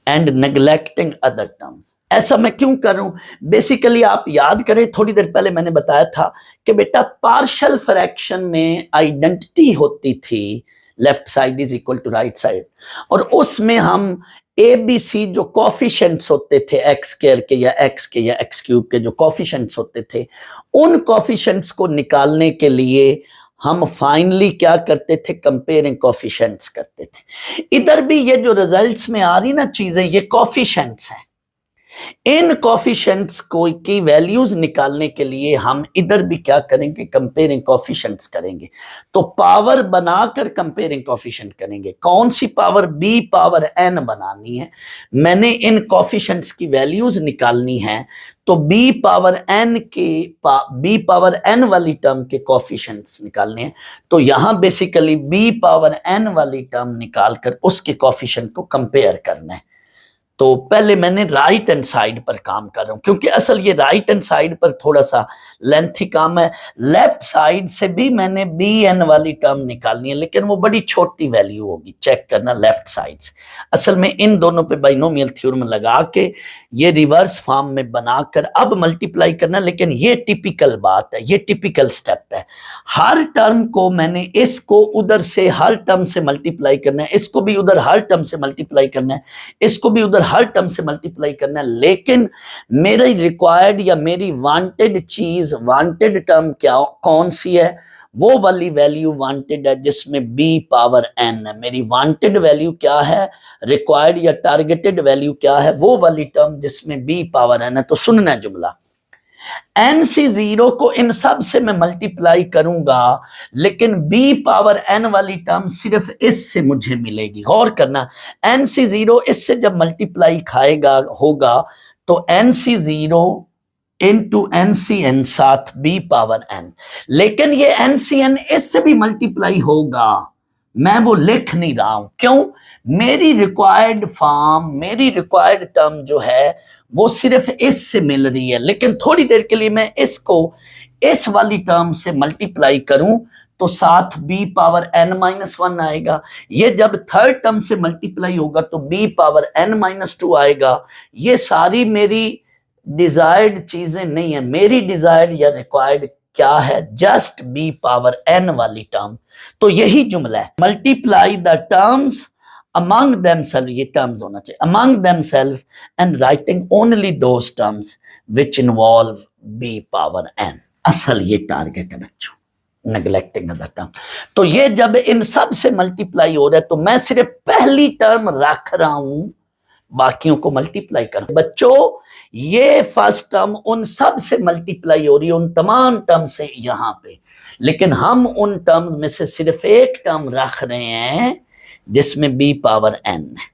एंड नेग्लेक्टिंग अदर टर्म्स। ऐसा मैं क्यों कर रहा हूं? बेसिकली आप याद करें, थोड़ी देर पहले मैंने बताया था कि बेटा पार्शियल फ्रैक्शन में आइडेंटिटी होती थी, left side is equal to right side, और उसमें हम ए बी सी जो कोफिशिएंट्स होते थे एक्स स्क्वायर के या एक्स के या एक्स क्यूब के जो कोफिशिएंट्स होते थे, उन कोफिशिएंट्स को निकालने के लिए हम फाइनली क्या करते थे, कंपेयरिंग कोफिशिएंट्स करते थे। इधर भी ये जो रिजल्ट्स में आ रही ना चीजें, ये कोफिशिएंट्स हैं, इन कोफिशिएंट्स को की वैल्यूज निकालने के लिए हम इधर भी क्या करेंगे, कंपेयरिंग कोफिशिएंट्स करेंगे। तो पावर बनाकर कंपेयरिंग कोफिशिएंट करेंगे। कौन सी पावर, b पावर n बनानी है। मैंने इन कोफिशिएंट्स की वैल्यूज निकालनी है, तो b पावर n वाली टर्म के कोफिशिएंट्स निकालने हैं। तो यहां बेसिकली b पावर n वाली टर्म निकालकर उसके कोफिशिएंट को कंपेयर करना है। तो पहले मैंने राइट हैंड साइड पर काम कर रहा हूं, क्योंकि असल ये राइट हैंड साइड पर थोड़ा सा लेंथी काम है। लेफ्ट साइड से भी मैंने बी एन वाली टर्म निकालनी है, लेकिन वो बड़ी छोटी वैल्यू होगी, चेक करना लेफ्ट साइड से। असल में इन दोनों पे बाइनोमियल थ्योरम लगा के ये रिवर्स फॉर्म में बनाकर अब मल्टीप्लाई करना। लेकिन ये टिपिकल बात है, ये टिपिकल स्टेप है। हर टर्म को मैंने इसको उधर से हर टर्म से मल्टीप्लाई करना है, इसको भी उधर हर टर्म से मल्टीप्लाई करना है, इसको भी उधर हर टर्म से मल्टीप्लाई करना है। लेकिन मेरी रिक्वायर्ड या मेरी वांटेड चीज, वांटेड टर्म क्या कौन सी है, वो वाली वैल्यू वांटेड है जिसमें b पावर n है। मेरी वांटेड वैल्यू क्या है, रिक्वायर्ड या टारगेटेड वैल्यू क्या है, वो वाली टर्म जिसमें b पावर n है। तो सुनना है जुमला, NC0 को इन सब से मैं मल्टीप्लाई करूंगा, लेकिन b पावर n वाली टर्म सिर्फ इससे मुझे मिलेगी। गौर करना, NC0 इससे जब मल्टीप्लाई खाएगा होगा तो NC0 इंटू NCN साथ b पावर n, लेकिन ये NCN इससे भी मल्टीप्लाई होगा। मैं वो लिख नहीं रहा हूं, क्यों? मेरी रिक्वायर्ड फॉर्म, मेरी रिक्वायर्ड टर्म जो है वो सिर्फ इससे मिल रही है। लेकिन थोड़ी देर के लिए मैं इसको इस वाली टर्म से मल्टीप्लाई करूं तो साथ b पावर n माइनस 1 आएगा। ये जब थर्ड टर्म से मल्टीप्लाई होगा तो b पावर n माइनस 2 आएगा। ये सारी मेरी डिजायर्ड चीजें नहीं है। मेरी डिजायर्ड या रिक्वायर्ड क्या है, जस्ट b पावर n वाली टर्म। तो यही जुमला है, multiply the terms among themselves, ये टर्म्स होना चाहिए, among themselves and writing only those terms which involve b power n। असल ये टारगेट है बच्चों, नेग्लेक्टिंग अदर टर्म। तो ये जब इन सब से मल्टीप्लाई हो रहा है तो मैं सिर्फ पहली टर्म रख रहा हूं, बाकियों को मल्टीप्लाई कर। बच्चों ये फर्स्ट टर्म उन सब से मल्टीप्लाई हो रही है, उन तमाम टर्म से यहां पे, लेकिन हम उन टर्म्स में से सिर्फ एक टर्म रख रहे हैं जिसमें b पावर n है,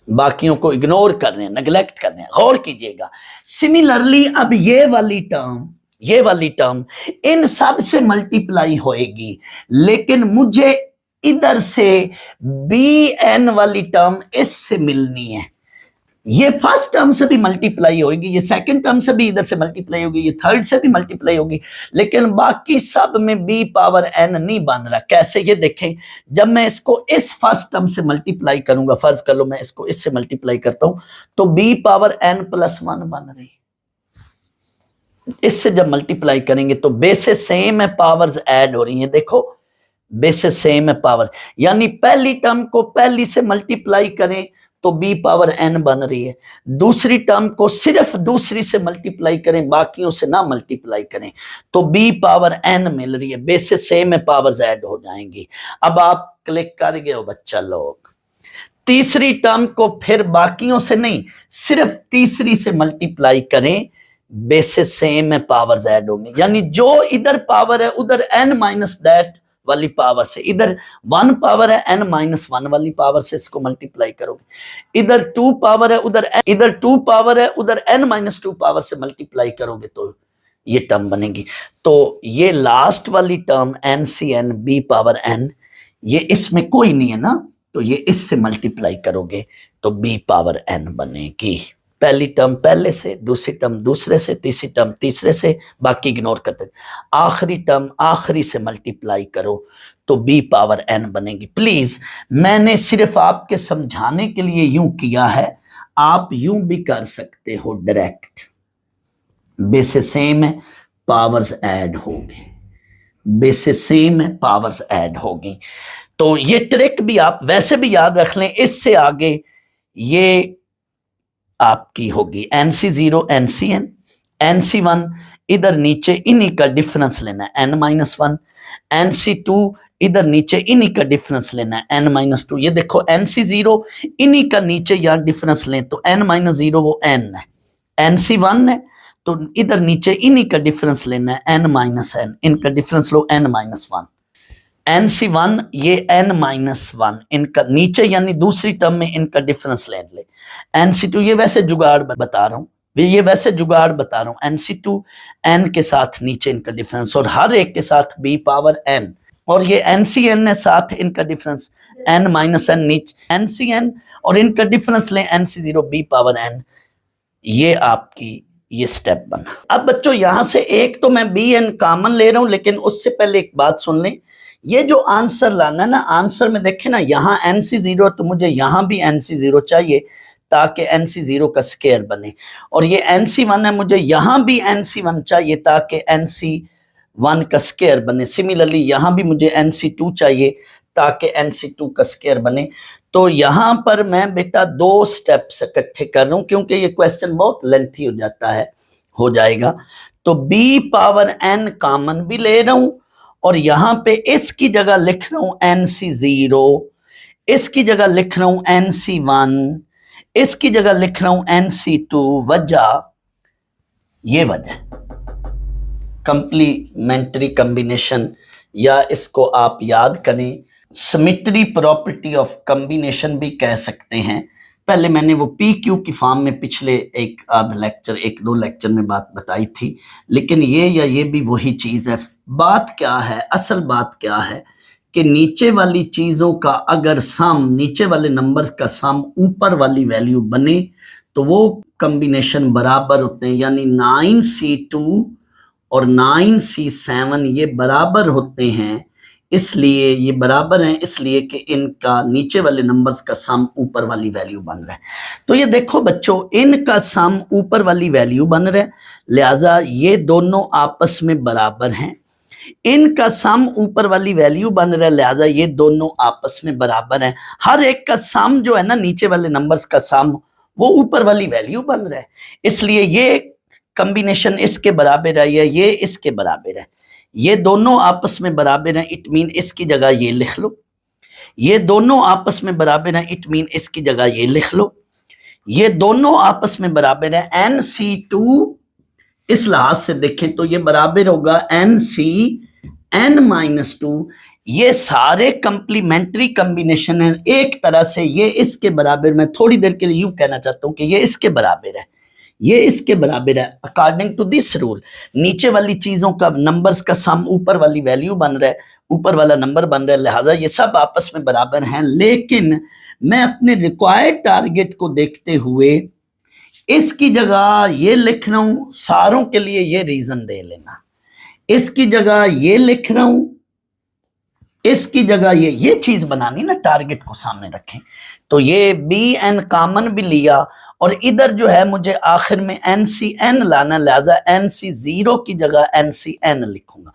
बाकियों को इग्नोर कर रहे हैं, नेग्लेक्ट कर रहे हैं। गौर कीजिएगा। सिमिलरली अब ये वाली टर्म इन सब से मल्टीप्लाई होएगी, लेकिन मुझे इधर से bn वाली टर्म इससे मिलनी है। ये फर्स्ट टर्म से भी मल्टीप्लाई होगी, ये सेकंड टर्म से भी इधर से मल्टीप्लाई होगी, ये थर्ड से भी मल्टीप्लाई होगी, लेकिन बाकी सब में b पावर n नहीं बन रहा। कैसे, ये देखें, जब मैं इसको इस फर्स्ट टर्म से मल्टीप्लाई करूंगा, फर्ज कर लो मैं इसको इससे मल्टीप्लाई करता हूं, तो b पावर n प्लस 1 बन रही। इससे जब मल्टीप्लाई करेंगे तो बेसिस सेम है, पावर्स ऐड हो रही है। देखो बेसिस सेम है, पावर, यानी पहली टर्म को पहली से मल्टीप्लाई करें तो b पावर n बन रही है। दूसरी टर्म को सिर्फ दूसरी से मल्टीप्लाई करें, बाकियों से ना मल्टीप्लाई करें, तो b पावर n मिल रही है। बेसिस सेम है, पावर्स ऐड हो जाएंगी। अब आप क्लिक कर गए हो बच्चा लोग। तीसरी टर्म को फिर बाकियों से नहीं, सिर्फ तीसरी से मल्टीप्लाई करें, बेसिस सेम है, पावर्स ऐड होंगी। यानी जो इधर पावर है उधर n माइनस दैट वाली पावर से, इधर 1 पावर है n माइनस 1 वाली पावर से इसको मल्टीप्लाई करोगे। इधर 2 पावर है इधर 2 पावर है उधर n माइनस 2 पावर से मल्टीप्लाई करोगे तो ये टर्म बनेगी। तो ये लास्ट वाली term NCN b power n, ये इसमें कोई नहीं है ना, तो ये इससे मल्टीप्लाई करोगे तो b पावर n बनेगी। पहली टर्म पहले से, दूसरी टर्म दूसरे से, तीसरी टर्म तीसरे से, बाकी इग्नोर करते। आखिरी टर्म आखिरी से मल्टीप्लाई करो तो b पावर n बनेगी। प्लीज, मैंने सिर्फ आपके समझाने के लिए यूं किया है, आप यूं भी कर सकते हो डायरेक्ट। बेसिस सेम है, पावर्स ऐड हो गए, बेसिस सेम है, पावर्स ऐड होगी। तो ये ट्रिक भी आप वैसे भी याद रख लें। इससे आगे ये आपकी होगी NC0 NCN, NC1 इधर नीचे इन्हीं का डिफरेंस लेना है n-1, NC2 इधर नीचे इन्हीं का डिफरेंस लेना है n-2। ये देखो NC0 इन्हीं का नीचे यहाँ डिफरेंस लें तो n-0 वो n है, NC1 है तो इधर नीचे इन्हीं का डिफरेंस लेना है n माइनस एन, इनका डिफरेंस लो n माइनस वन। NC1 ये n माइनस वन, इनका नीचे यानी दूसरी टर्म में इनका डिफरेंस ले ले। NC2 ये वैसे जुगाड़ बता रहा हूँ, ये वैसे जुगाड़ बता रहा हूँ। NC2 n के साथ नीचे इनका डिफरेंस और हर एक के साथ b पावर n, और ये NCN है साथ इनका डिफरेंस n माइनस एन नीचे NCN और इनका डिफरेंस लें NC0 b पावर n। ये आपकी ये स्टेप बना। अब बच्चों यहां से एक तो मैं bn कॉमन ले रहा हूं, लेकिन उससे पहले एक बात सुन लें, ये जो आंसर लाना है ना, आंसर में देखें ना यहाँ NC0 तो मुझे यहाँ भी NC0 चाहिए ताकि NC0 का स्क्वायर बने, और ये NC1 है मुझे यहाँ भी NC1 चाहिए ताकि NC1 का स्क्वायर बने। सिमिलरली यहाँ भी मुझे NC2 चाहिए ताकि NC2 का स्क्वायर बने। तो यहाँ पर मैं बेटा दो स्टेप्स इकट्ठे कर रहा हूँ क्योंकि ये क्वेश्चन बहुत लेंथी हो जाता है, हो जाएगा। तो b पावर n कॉमन भी ले रहा हूँ और यहाँ पे इसकी जगह लिख रहा हूँ NC0, इसकी जगह लिख रहा हूँ NC1, इसकी जगह लिख रहा हूँ NC2। वजह ये वजह कंप्लीमेंट्री कॉम्बिनेशन, या इसको आप याद करें सिमेट्री प्रॉपर्टी ऑफ कॉम्बिनेशन भी कह सकते हैं। पहले मैंने वो PQ की फॉर्म में पिछले एक आध लेक्चर, एक दो लेक्चर में बात बताई थी, लेकिन ये भी वही चीज़ है। बात क्या है, असल बात क्या है कि नीचे वाली चीज़ों का अगर सम, नीचे वाले नंबर्स का सम ऊपर वाली वैल्यू बने तो वो कॉम्बिनेशन बराबर होते हैं, यानी 9C2 और 9C7 ये बराबर होते हैं। इसलिए ये बराबर हैं इसलिए कि इनका नीचे वाले नंबर्स का सम ऊपर वाली वैल्यू बन रहा है। तो ये देखो बच्चों, इनका सम ऊपर वाली वैल्यू बन रहा है, लिहाजा ये दोनों आपस में बराबर हैं। इनका सम ऊपर वाली वैल्यू बन रहा है, लिहाजा ये दोनों आपस में बराबर हैं। हर एक का सम जो है ना, नीचे वाले नंबर्स का सम, वो ऊपर वाली वैल्यू बन रहा है। इसलिए ये कॉम्बिनेशन इसके बराबर है या ये इसके बराबर है, ये दोनों आपस में बराबर हैं। इट मीन इसकी जगह ये लिख लो, ये दोनों आपस में बराबर हैं। इट मीन इसकी जगह ये लिख लो, ये दोनों आपस में बराबर है। NC2 इस लिहाज से देखें तो ये बराबर होगा NCN-2। ये सारे कंप्लीमेंट्री कॉम्बिनेशन है। एक तरह से ये इसके बराबर, मैं थोड़ी देर के लिए यूं कहना चाहता हूं कि ये इसके बराबर है, ये इसके बराबर है। अकॉर्डिंग टू दिस रूल, नीचे वाली चीजों का नंबर्स का सम ऊपर वाली वैल्यू बन रहा है, ऊपर वाला नंबर बन रहा है, लिहाजा ये सब आपस में बराबर हैं। लेकिन मैं अपने रिक्वायर्ड टारगेट को देखते हुए इसकी जगह ये लिख रहा हूं, सारों के लिए ये रीजन दे लेना। इसकी जगह ये लिख रहा हूं, इसकी जगह ये चीज बनानी ना, टारगेट को सामने रखें। तो ये BN कॉमन भी लिया और इधर जो है मुझे आखिर में NCN लाना, लिहाजा NC0 की जगह NCN लिखूंगा।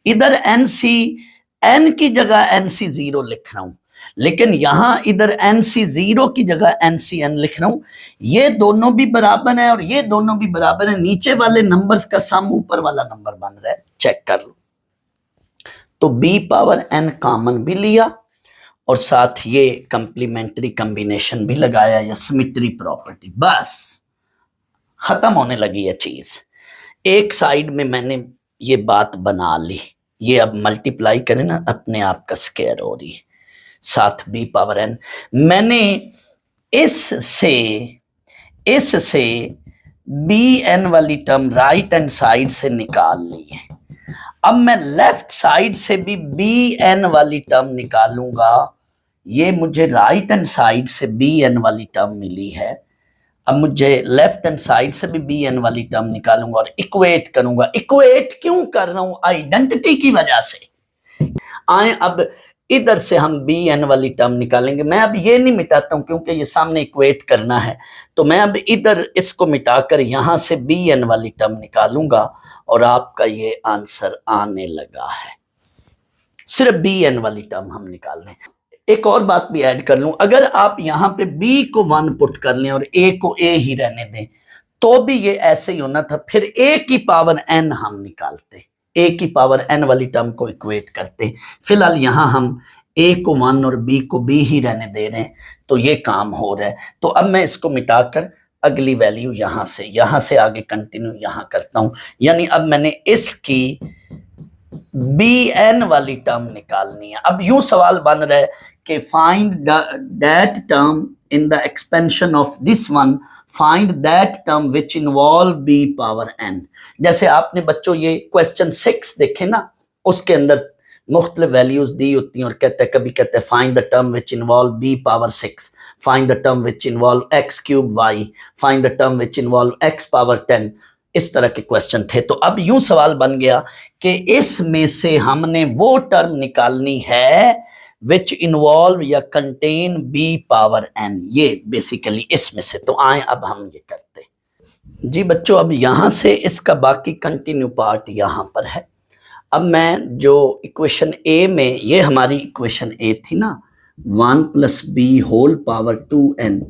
इधर NCN की जगह NC0 लिख रहा हूं, लेकिन यहां इधर NC0 की जगह NCN लिख रहा हूं। ये दोनों भी बराबर हैं और ये दोनों भी बराबर हैं। नीचे वाले नंबर्स का सम ऊपर वाला नंबर बन रहा है, चेक कर लो। तो b पावर n कॉमन भी लिया और साथ ये कंप्लीमेंट्री कॉम्बिनेशन भी लगाया या सिमेट्री प्रॉपर्टी। बस खत्म होने लगी है चीज। एक साइड में मैंने ये बात बना ली, ये अब मल्टीप्लाई करें ना, अपने आप का स्क्वायर हो रही है, साथ b पावर n। मैंने इससे bn वाली टर्म राइट हैंड साइड से निकाल ली है। अब मैं लेफ्ट साइड से भी bn वाली टर्म निकालूंगा। ये मुझे राइट हैंड साइड से bn वाली टर्म मिली है। अब मुझे लेफ्ट हैंड साइड से भी bn वाली टर्म निकालूंगा और इक्वेट करूंगा। इक्वेट क्यों कर रहा हूं? आइडेंटिटी की वजह से। आए अब इधर से हम bn वाली टर्म निकालेंगे। मैं अब ये नहीं मिटाता हूं क्योंकि ये सामने इक्वेट करना है, तो मैं अब इधर इसको मिटाकर यहां से bn वाली टर्म निकालूंगा और आपका ये आंसर आने लगा है। सिर्फ bn वाली टर्म हम निकाल रहे हैं। एक और बात भी ऐड कर लूं, अगर आप यहां पे b को 1 पुट कर लें और a को a ही रहने दें तो भी ये ऐसे ही होना था। फिर a की पावर n हम निकालते, a की पावर n वाली टर्म को इक्वेट करते। फिलहाल यहां हम a को 1 और b को b ही रहने दे रहे हैं, तो ये काम हो रहा है। तो अब मैं इसको मिटाकर अगली वैल्यू यहां से आगे कंटिन्यू यहां करता हूं, यानी अब मैंने इसकी बी एन वाली टर्म निकालनी है। अब यूं सवाल बन रहा है कि find that term in the expansion of this one, find that term which involve b power n. जैसे आपने बच्चों ये क्वेश्चन 6 देखे ना, उसके अंदर मुख्तलिफ वैल्यूज दी होती हैं और कहते हैं, कभी कहते हैं find the term which involve b power 6, find the term which involve x cube y, find the term which involve x power 10। इस तरह के क्वेश्चन थे। तो अब यूं सवाल बन गया कि इसमें से हमने वो टर्म निकालनी है विच इन्वॉल्व या कंटेन बी पावर एन, ये बेसिकली इसमें से। तो आए अब हम ये करते जी बच्चों। अब यहां से इसका बाकी कंटिन्यू पार्ट यहां पर है। अब मैं जो इक्वेशन ए में, ये हमारी इक्वेशन ए थी ना, 1 + b whole power 2n,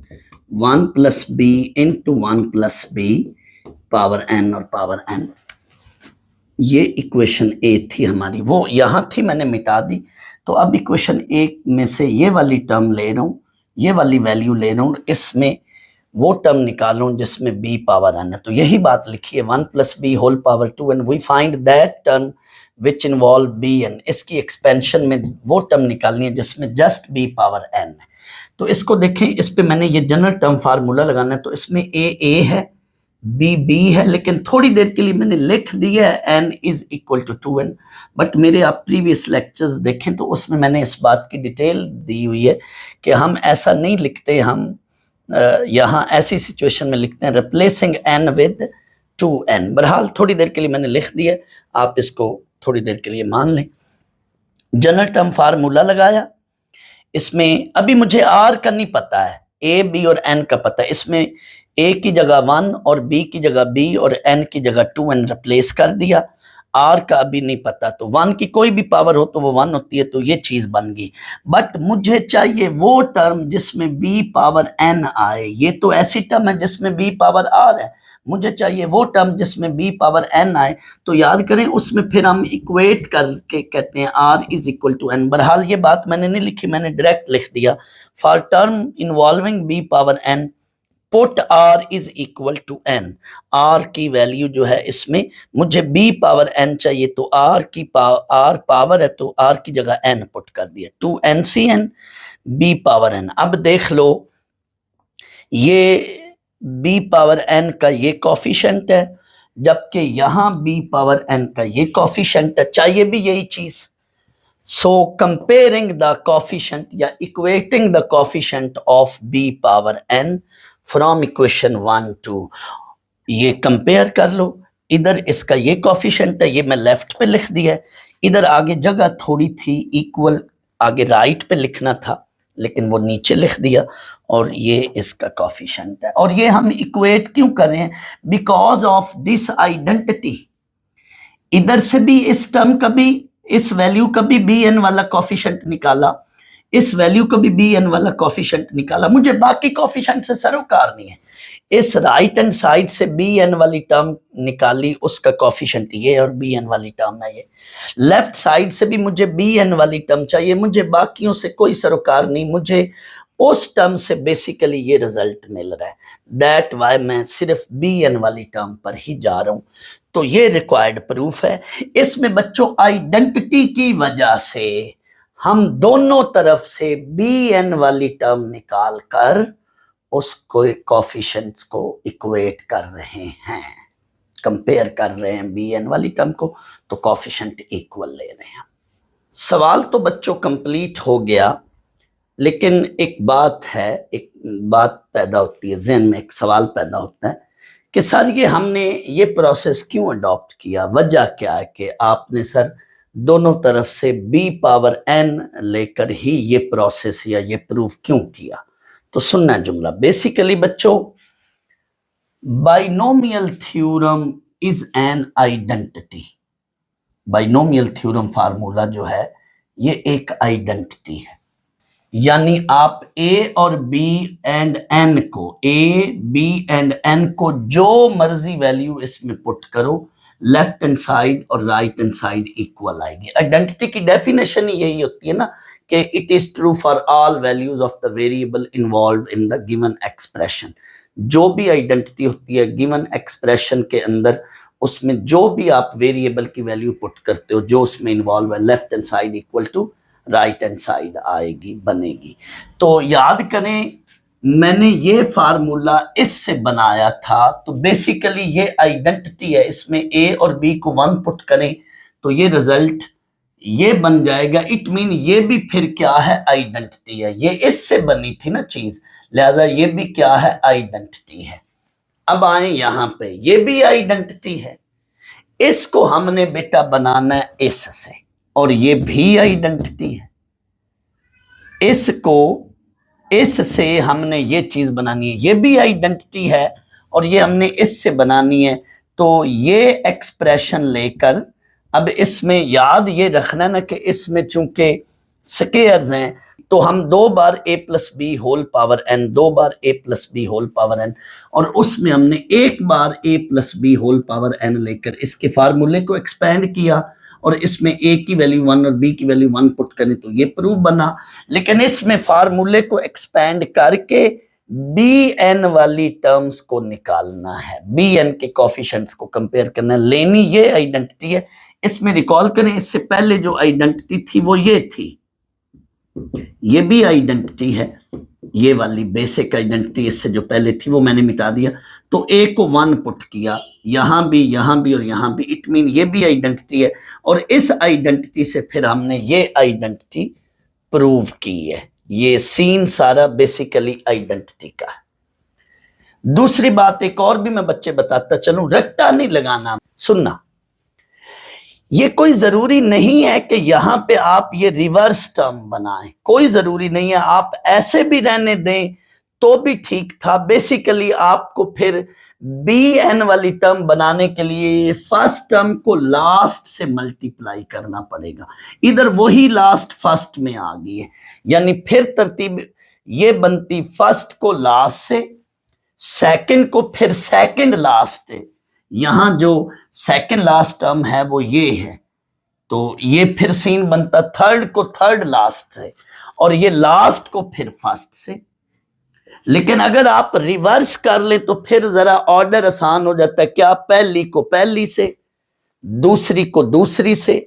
1 + b into 1 + b power n और पावर n, ये इक्वेशन ए थी हमारी, वो यहां थी, मैंने मिटा दी। तो अब इक्वेशन ए में से ये वाली टर्म ले रहा हूं, ये वाली वैल्यू ले रहा हूं, इसमें वो टर्म निकाल रहा हूं जिसमें b पावर n है। तो यही बात लिखी है, 1 + b whole power 2n, we find that term which involve b n. इसकी एक्सपेंशन में वो टर्म निकालनी है जिसमें जस्ट बी पावर एन है। तो इसको देखें, इस पे मैंने ये जनरल टर्म फार्मूला लगाना है। तो इसमें ए है, बी है, लेकिन थोड़ी देर के लिए मैंने लिख दिया है n is equal to 2n। But मेरे आप प्रीवियस लेक्चर्स देखें तो उसमें मैंने इस बात की डिटेल दी हुई है कि हम ऐसा नहीं लिखते, हम यहाँ ऐसी सिचुएशन में लिखते हैं रिप्लेसिंग n विद 2n। बहरहाल थोड़ी देर के लिए मैंने लिख दिया, आप इसको थोड़ी देर के लिए मान लें। जनरल टर्म फार्मूला लगाया, इसमें अभी मुझे r का नहीं पता है, a b और n का पता है। इसमें a की जगह 1 और b की जगह b और n की जगह 2n रिप्लेस कर दिया। r का अभी नहीं पता, तो 1 की कोई भी पावर हो तो वो 1 होती है, तो ये चीज बन गई। बट मुझे चाहिए वो टर्म जिसमें b पावर n आए। ये तो ऐसी टर्म है जिसमें b पावर r है, मुझे चाहिए वो टर्म जिसमें b पावर n आए। तो याद करें, उसमें फिर हम इक्वेट करके कहते हैं r is equal to n। बहरहाल ये बात मैंने नहीं लिखी, मैंने डायरेक्ट लिख दिया, for term involving b power n put r is equal to n। r की वैल्यू जो है, इसमें मुझे b पावर n चाहिए, तो r पावर है तो r की जगह n पुट कर दिया, 2ncn b पावर n। अब देख लो, ये b पावर n का ये कॉफिशेंट है, जबकि यहां b पावर n का ये कॉफिशेंट है, चाहिए भी यही चीज। सो कंपेयरिंग द कॉफिशेंट या equating the coefficient of b power n from equation 1 2, ये कंपेयर कर लो। इधर इसका ये कॉफिशेंट है, ये मैं लेफ्ट पे लिख दिया है। इधर आगे जगह थोड़ी थी, इक्वल आगे राइट पे लिखना था, लेकिन वो नीचे लिख दिया, और ये इसका कॉफिशेंट है। और ये हम इक्वेट क्यों कर रहे हैं? Because of this identity. इधर से भी इस टर्म का भी, इस वैल्यू का भी बी एन वाला कॉफिशेंट निकाला, इस वैल्यू का भी बी एन वाला कॉफिशेंट निकाला, मुझे बाकी कॉफिशेंट से सरोकार नहीं है। इस राइट हैंड साइड से बी एन वाली टर्म निकाली, उसका कॉफिशेंट ये और बी एन वाली टर्म है ये। लेफ्ट साइड से भी मुझे बी एन वाली टर्म चाहिए, मुझे बाकियों से कोई सरोकार नहीं, मुझे उस टर्म से बेसिकली ये रिजल्ट मिल रहा है। दैट वाई मैं सिर्फ बी एन वाली टर्म पर ही जा रहा हूं। तो ये रिक्वायर्ड प्रूफ है। इसमें बच्चों आइडेंटिटी की वजह से हम दोनों तरफ से बी एन वाली टर्म निकाल कर उसको कॉफिशेंट्स को इक्वेट कर रहे हैं, कंपेयर कर रहे हैं बी एन वाली टर्म को, तो कॉफिशेंट इक्वल ले रहे हैं। सवाल तो बच्चों कंप्लीट हो गया, लेकिन एक बात है, एक बात पैदा होती है ज़हन में, एक सवाल पैदा होता है कि सर ये हमने ये प्रोसेस क्यों अडॉप्ट किया, वजह क्या है कि आपने सर दोनों तरफ से b पावर n लेकर ही ये प्रोसेस या ये प्रूफ क्यों किया? तो सुनना जुमला। बेसिकली बच्चों, binomial theorem is an identity. Binomial theorem formula जो है ये एक आइडेंटिटी है, यानी आप a और b एंड n को, a b एंड n को जो मर्जी वैल्यू इसमें पुट करो, लेफ्ट हैंड साइड और राइट हैंड साइड इक्वल आएगी। आइडेंटिटी की डेफिनेशन ही यही होती है ना कि it is true for all values of the variable involve in the given expression. जो भी आइडेंटिटी होती है गिवन एक्सप्रेशन के अंदर, उसमें जो भी आप वेरिएबल की वैल्यू पुट करते हो जो उसमें इन्वॉल्व है, left hand side equal to right hand side आएगी, बनेगी। तो याद करें मैंने ये फार्मूला इससे बनाया था, तो बेसिकली ये आइडेंटिटी है, इसमें ए और बी को 1 पुट करें तो ये रिजल्ट ये बन जाएगा। इट मीन ये भी फिर क्या है, आइडेंटिटी है, ये इससे बनी थी ना चीज, लिहाजा ये भी क्या है, आइडेंटिटी है। अब आए यहां पे, ये भी आइडेंटिटी है, इसको हमने बेटा बनाना है इससे, और ये भी आइडेंटिटी है, इसको इससे हमने ये चीज बनानी है, ये भी आइडेंटिटी है और ये हमने इससे बनानी है। तो ये एक्सप्रेशन लेकर अब इसमें याद ये रखना ना कि इसमें चूंकि स्केयर्स हैं तो हम 2 बार a plus b whole power n, 2 बार a plus b whole power n, और उसमें हमने 1 बार a plus b whole power n लेकर इसके फार्मूले को एक्सपेंड किया और इसमें a की वैल्यू 1 और b की वैल्यू 1 पुट करें तो ये प्रूफ बना। लेकिन इसमें फार्मूले को एक्सपेंड करके bn वाली टर्म्स को निकालना है, bn के कोफिशिएंट्स को कंपेयर करना है, लेनी ये आइडेंटिटी है। इसमें रिकॉल करें इससे पहले जो आइडेंटिटी थी वो ये थी, ये भी आइडेंटिटी है, ये वाली बेसिक आइडेंटिटी इससे जो पहले थी वो मैंने मिटा दिया, तो a को 1 पुट किया, यहां भी और यहां भी, इट मीन ये भी आइडेंटिटी है, और इस आइडेंटिटी से फिर हमने ये आइडेंटिटी प्रूव की है। ये सीन सारा बेसिकली आइडेंटिटी का है। दूसरी बात एक और भी मैं बच्चे बताता चलूं, रट्टा नहीं लगाना, सुनना, ये कोई जरूरी नहीं है कि यहां पे आप ये रिवर्स टर्म बनाएं, कोई जरूरी नहीं है, आप ऐसे भी रहने दें तो भी ठीक था। बेसिकली आपको फिर bn वाली टर्म बनाने के लिए फर्स्ट टर्म को लास्ट से मल्टीप्लाई करना पड़ेगा, इधर वही लास्ट फर्स्ट में आ गई है, यानी फिर तरतीब ये बनती फर्स्ट को लास्ट से, सेकंड को फिर सेकंड लास्ट है, यहां जो सेकंड लास्ट टर्म है वो ये है, तो ये फिर सीन बनता थर्ड को थर्ड लास्ट से, और ये लास्ट को फिर फर्स्ट से। लेकिन अगर आप रिवर्स कर ले तो फिर जरा ऑर्डर आसान हो जाता है, क्या, पहली को पहली से, दूसरी को दूसरी से,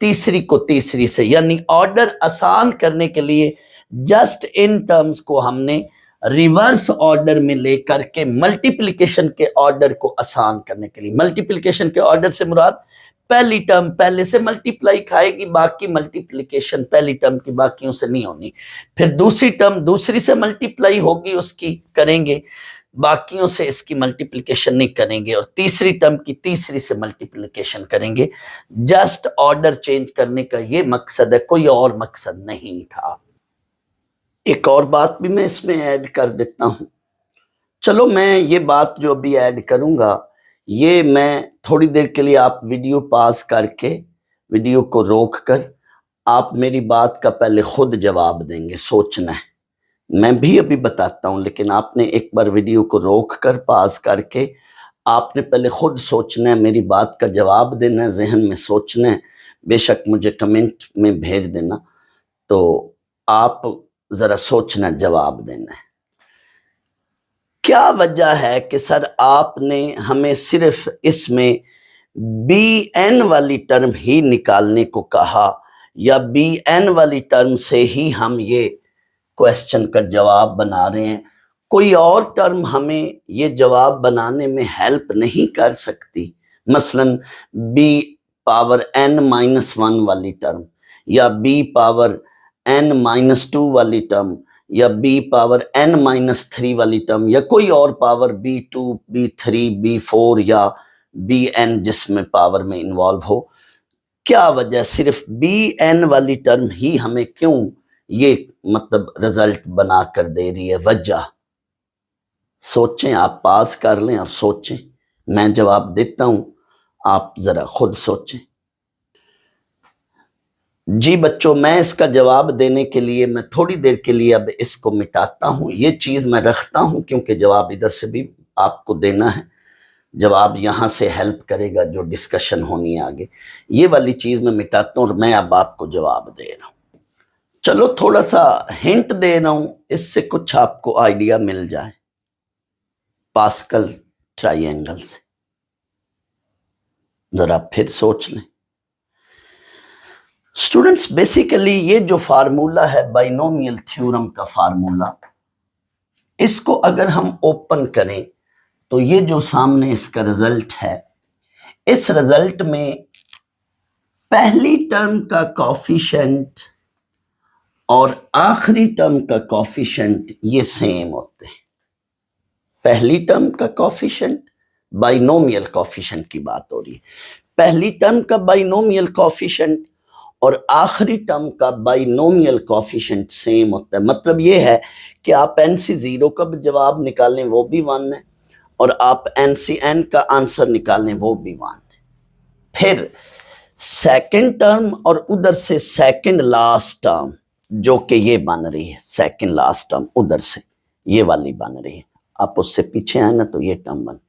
तीसरी को तीसरी से, यानी ऑर्डर आसान करने के लिए जस्ट इन टर्म्स को हमने रिवर्स ऑर्डर में लेकर के मल्टीप्लिकेशन के ऑर्डर को आसान करने के लिए, मल्टीप्लिकेशन के ऑर्डर से मुराद पहली टर्म पहले से मल्टीप्लाई खाएगी, बाकी मल्टीप्लिकेशन पहली टर्म की बाकियों से नहीं होनी, फिर दूसरी टर्म दूसरी से मल्टीप्लाई होगी उसकी करेंगे, बाकियों से इसकी मल्टीप्लिकेशन नहीं करेंगे, और तीसरी टर्म की तीसरी से मल्टीप्लिकेशन करेंगे। जस्ट ऑर्डर चेंज करने का ये मकसद है, कोई और मकसद नहीं था। एक और बात भी मैं इसमें ऐड कर देता हूं, चलो मैं ये बात जो अभी ऐड करूंगा ये मैं थोड़ी देर के लिए, आप वीडियो पास करके वीडियो को रोक कर आप मेरी बात का पहले खुद जवाब देंगे, सोचना है, मैं भी अभी बताता हूं, लेकिन आपने एक बार वीडियो को रोक कर पास करके आपने पहले खुद सोचना है, मेरी बात का जवाब देना है, जहन में सोचना है, बेशक मुझे कमेंट में भेज देना, तो आप जरा सोचना, जवाब देना है। क्या वजह है कि सर आपने हमें सिर्फ इसमें bn वाली टर्म ही निकालने को कहा, या bn वाली टर्म से ही हम ये क्वेश्चन का जवाब बना रहे हैं, कोई और टर्म हमें ये जवाब बनाने में हेल्प नहीं कर सकती? मसलन b पावर n-1 वाली टर्म, या b पावर n-2 वाली टर्म, या b पावर n-3 वाली टर्म, या कोई और पावर b2, b3, b4 या bn जिसमें पावर में इन्वॉल्व हो। क्या वजह सिर्फ bn वाली टर्म ही हमें क्यों ये मतलब रिजल्ट बना कर दे रही है? वजह सोचें, आप पास कर लें और सोचें, मैं जवाब देता हूं, आप जरा खुद सोचें। जी बच्चों, मैं इसका जवाब देने के लिए मैं थोड़ी देर के लिए अब इसको मिटाता हूं, ये चीज मैं रखता हूं क्योंकि जवाब इधर से भी आपको देना है, जवाब यहां से हेल्प करेगा जो डिस्कशन होनी है आगे, ये वाली चीज मैं मिटाता हूं और मैं अब आपको जवाब दे रहा हूं। चलो थोड़ा सा हिंट दे रहा हूं, इससे कुछ आपको आइडिया मिल जाए। पास्कल ट्राइंगल से। जरा फिर सोच लें स्टूडेंट्स, बेसिकली ये जो फार्मूला है बाइनोमियल थ्योरम का फार्मूला, इसको अगर हम ओपन करें तो ये जो सामने इसका रिजल्ट है, इस रिजल्ट में पहली टर्म का कॉफिशिएंट और आखिरी टर्म का कॉफिशिएंट ये सेम होते हैं। पहली टर्म का कॉफिशिएंट, बाइनोमियल कॉफिशिएंट की बात हो रही है, पहली टर्म का बाइनोमियल कॉफिशिएंट और आखिरी टर्म का बाइनोमियल कॉफिशिएंट सेम होता है। मतलब ये है कि आप NC0 का जवाब निकालें वो भी 1 है और आप NCN का आंसर निकालें वो भी 1 है। फिर सेकंड टर्म और उधर से सेकंड लास्ट टर्म जो कि ये बन रही है, सेकंड लास्ट टर्म उधर से ये वाली बन रही है, आप उससे पीछे आए ना तो ये टर्म बन,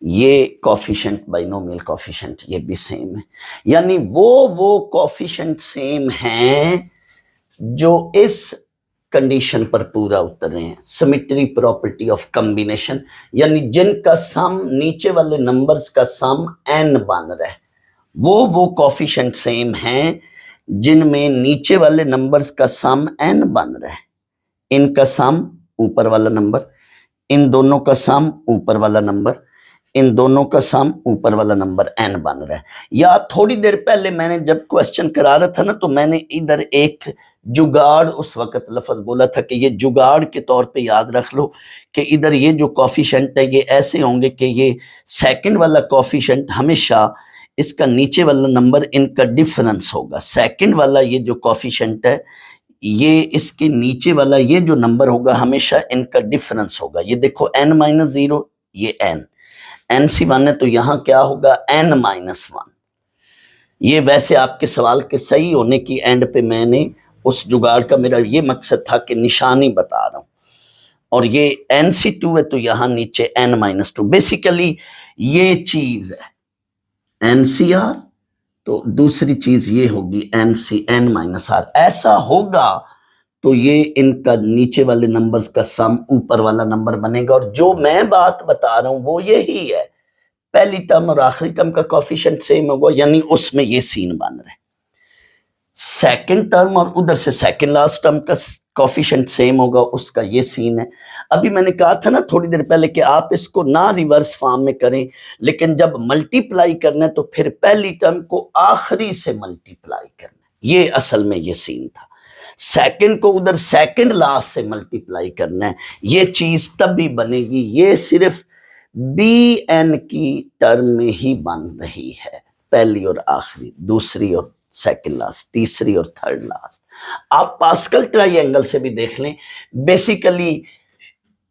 ये कॉफिशिएंट बाइनोमियल कॉफिशिएंट ये भी सेम है। यानी वो कॉफिशिएंट सेम हैं जो इस कंडीशन पर पूरा उतर रहे हैं, सिमेट्री प्रॉपर्टी ऑफ कॉम्बिनेशन, यानी जिनका सम नीचे वाले नंबर्स का सम n बन रहा है, वो कॉफिशिएंट सेम हैं जिनमें नीचे वाले नंबर्स का सम n बन रहा है। इनका सम ऊपर वाला नंबर, इन दोनों का सम ऊपर वाला नंबर, इन दोनों का सम ऊपर वाला नंबर n बन रहा है। या थोड़ी देर पहले मैंने जब क्वेश्चन करा रहा था ना, तो मैंने इधर एक जुगाड़ उस वक्त लफ्ज बोला था कि ये जुगाड़ के तौर पे याद रख लो कि इधर ये जो कॉफिशिएंट है ये ऐसे होंगे कि ये सेकंड वाला कॉफिशिएंट हमेशा इसका नीचे वाला नंबर इनका डिफरेंस होगा। सेकंड वाला ये जो कॉफिशिएंट है ये इसके नीचे वाला ये जो नंबर होगा हमेशा इनका डिफरेंस होगा। ये देखो n-0, ये NC1 है तो यहाँ क्या होगा n-1। ये वैसे आपके सवाल के सही होने की एंड पे मैंने उस जुगाड़ का मेरा ये मकसद था कि निशानी बता रहा हूँ। और ये NC2 है तो यहाँ नीचे n-2। बेसिकली ये चीज है NCR, तो दूसरी चीज ये होगी NCN-R। ऐसा होगा तो ये इनका नीचे वाले नंबर्स का सम ऊपर वाला नंबर बनेगा। और जो मैं बात बता रहा हूं वो यही है, पहली टर्म और आखिरी टर्म का कॉफिशिएंट सेम होगा, यानी उसमें ये सीन बन रहा है। सेकंड टर्म और उधर से सेकंड लास्ट टर्म का कॉफिशिएंट सेम होगा, उसका ये सीन है। अभी मैंने कहा था ना थोड़ी देर पहले कि आप इसको ना रिवर्स फॉर्म में करें, लेकिन जब मल्टीप्लाई करना है तो फिर पहली टर्म को आखिरी से मल्टीप्लाई करना है। ये असल में ये सीन था। सेकंड को उधर सेकंड लास्ट से मल्टीप्लाई करना है, ये चीज तभी बनेगी। ये सिर्फ BN की टर्म में ही बन रही है, पहली और आखिरी, दूसरी और सेकंड लास्ट, तीसरी और थर्ड लास्ट। आप पास्कल ट्राइंगल से भी देख लें, बेसिकली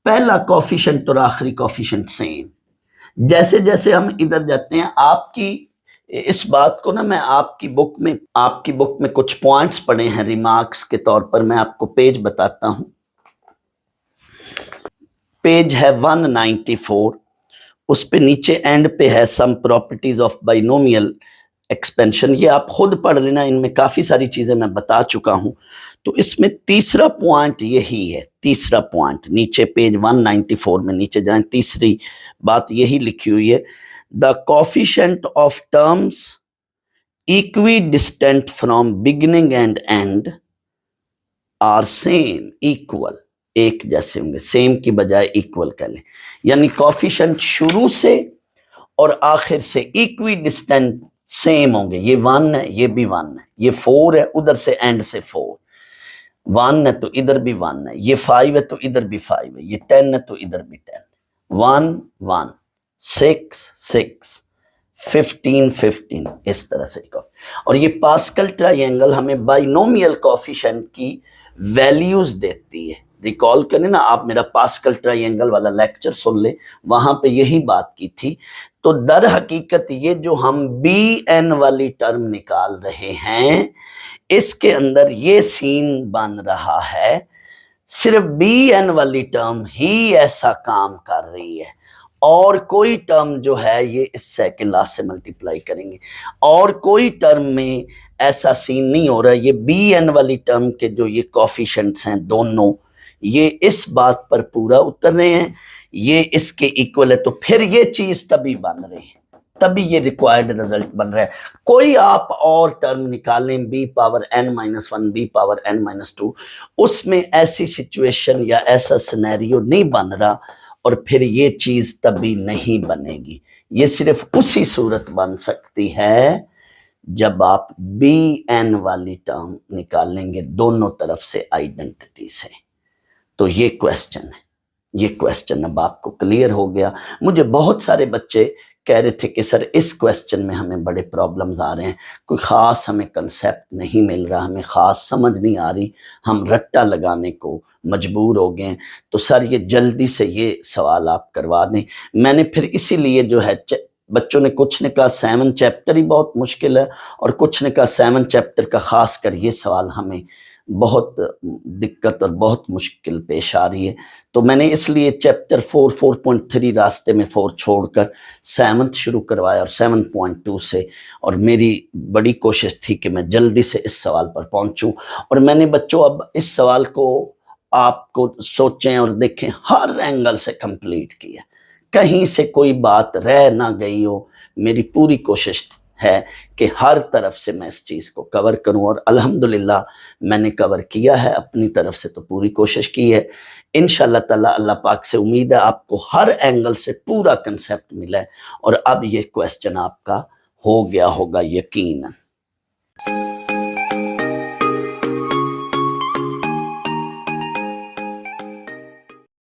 पहला कॉफिशिएंट और आखिरी कॉफिशिएंट सेम। जैसे जैसे हम इधर जाते हैं, आपकी इस बात को ना मैं आपकी बुक में कुछ पॉइंट्स पढ़े हैं रिमार्क्स के तौर पर, मैं आपको पेज बताता हूं। पेज है 194, उस पे नीचे एंड पे है some properties of binomial expansion. ये आप खुद पढ़ लेना, इनमें काफी सारी चीजें मैं बता चुका हूं। तो इसमें तीसरा पॉइंट यही है, तीसरा पॉइंट नीचे पेज 194 में नीचे जाएं, तीसरी बात यही लिखी हुई है, the coefficient of terms equidistant from beginning and end are same, equal, एक जैसे होंगे, सेम की बजाय इक्वल कर लें। यानी कोफिशिएंट शुरू से और आखिर से इक्वी डिस्टेंट सेम होंगे। ये 1 है, ये भी 1 है, ये 4 है, उधर से एंड से 4, 1 है तो इधर भी 1 है, ये 5 है तो इधर भी 5 है, ये 10 है तो इधर भी 10, 1 1 6 6 15 15, इस तरह से। और ये पास्कल ट्राइंगल हमें बाइनोमियल कोफिशिएंट की वैल्यूज देती है। रिकॉल करें ना, आप मेरा पास्कल ट्राइंगल वाला लेक्चर सुन ले, वहां पे यही बात की थी। तो दर हकीकत ये जो हम BN वाली टर्म निकाल रहे हैं, इसके अंदर ये सीन बन रहा है, सिर्फ BN वाली टर्म ही ऐसा काम कर रही है, और कोई टर्म जो है ये इस सेकंड लास्ट से मल्टीप्लाई करेंगे, और कोई टर्म में ऐसा सीन नहीं हो रहा है। ये BN वाली टर्म के जो ये कोफिशिएंट्स हैं दोनों, ये इस बात पर पूरा उतर रहे हैं ये इसके इक्वल है, तो फिर ये चीज तभी बन रही है, तभी ये रिक्वायर्ड रिजल्ट बन रहा है। कोई आप और टर्म निकालें b power n-1 b power n-2, उसमें ऐसी सिचुएशन या ऐसा सिनेरियो नहीं बन रहा, और फिर ये चीज तभी नहीं बनेगी। ये सिर्फ उसी सूरत बन सकती है जब आप bn वाली टर्म निकालेंगे दोनों तरफ से आइडेंटिटी से। तो ये क्वेश्चन है, ये क्वेश्चन अब आपको क्लियर हो गया। मुझे बहुत सारे बच्चे कह रहे थे कि सर इस क्वेश्चन में हमें बड़े प्रॉब्लम्स आ रहे हैं, कोई ख़ास हमें कंसेप्ट नहीं मिल रहा, हमें ख़ास समझ नहीं आ रही, हम रट्टा लगाने को मजबूर हो गए। तो सर ये जल्दी से ये सवाल आप करवा दें। मैंने फिर इसीलिए जो है, बच्चों ने कुछ ने कहा 7 चैप्टर ही बहुत मुश्किल है, और कुछ ने कहा 7 चैप्टर का खास कर ये सवाल हमें बहुत दिक्कत और बहुत मुश्किल पेश आ रही है। तो मैंने इसलिए चैप्टर 4 4.3 रास्ते में 4 छोड़कर 7th शुरू करवाया और 7.2 से, और मेरी बड़ी कोशिश थी कि मैं जल्दी से इस सवाल पर पहुंचूं। और मैंने बच्चों अब इस सवाल को आपको सोचें और देखें, हर एंगल से कंप्लीट किया, कहीं से कोई बात रह ना गई हो। मेरी पूरी कोशिश है कि हर तरफ से मैं इस चीज़ को कवर करूं, और अल्हम्दुलिल्लाह मैंने कवर किया है अपनी तरफ से, तो पूरी कोशिश की है। इंशाअल्लाह ताला अल्लाह पाक से उम्मीद है आपको हर एंगल से पूरा कंसेप्ट मिला है, और अब ये क्वेश्चन आपका हो गया होगा यकीन।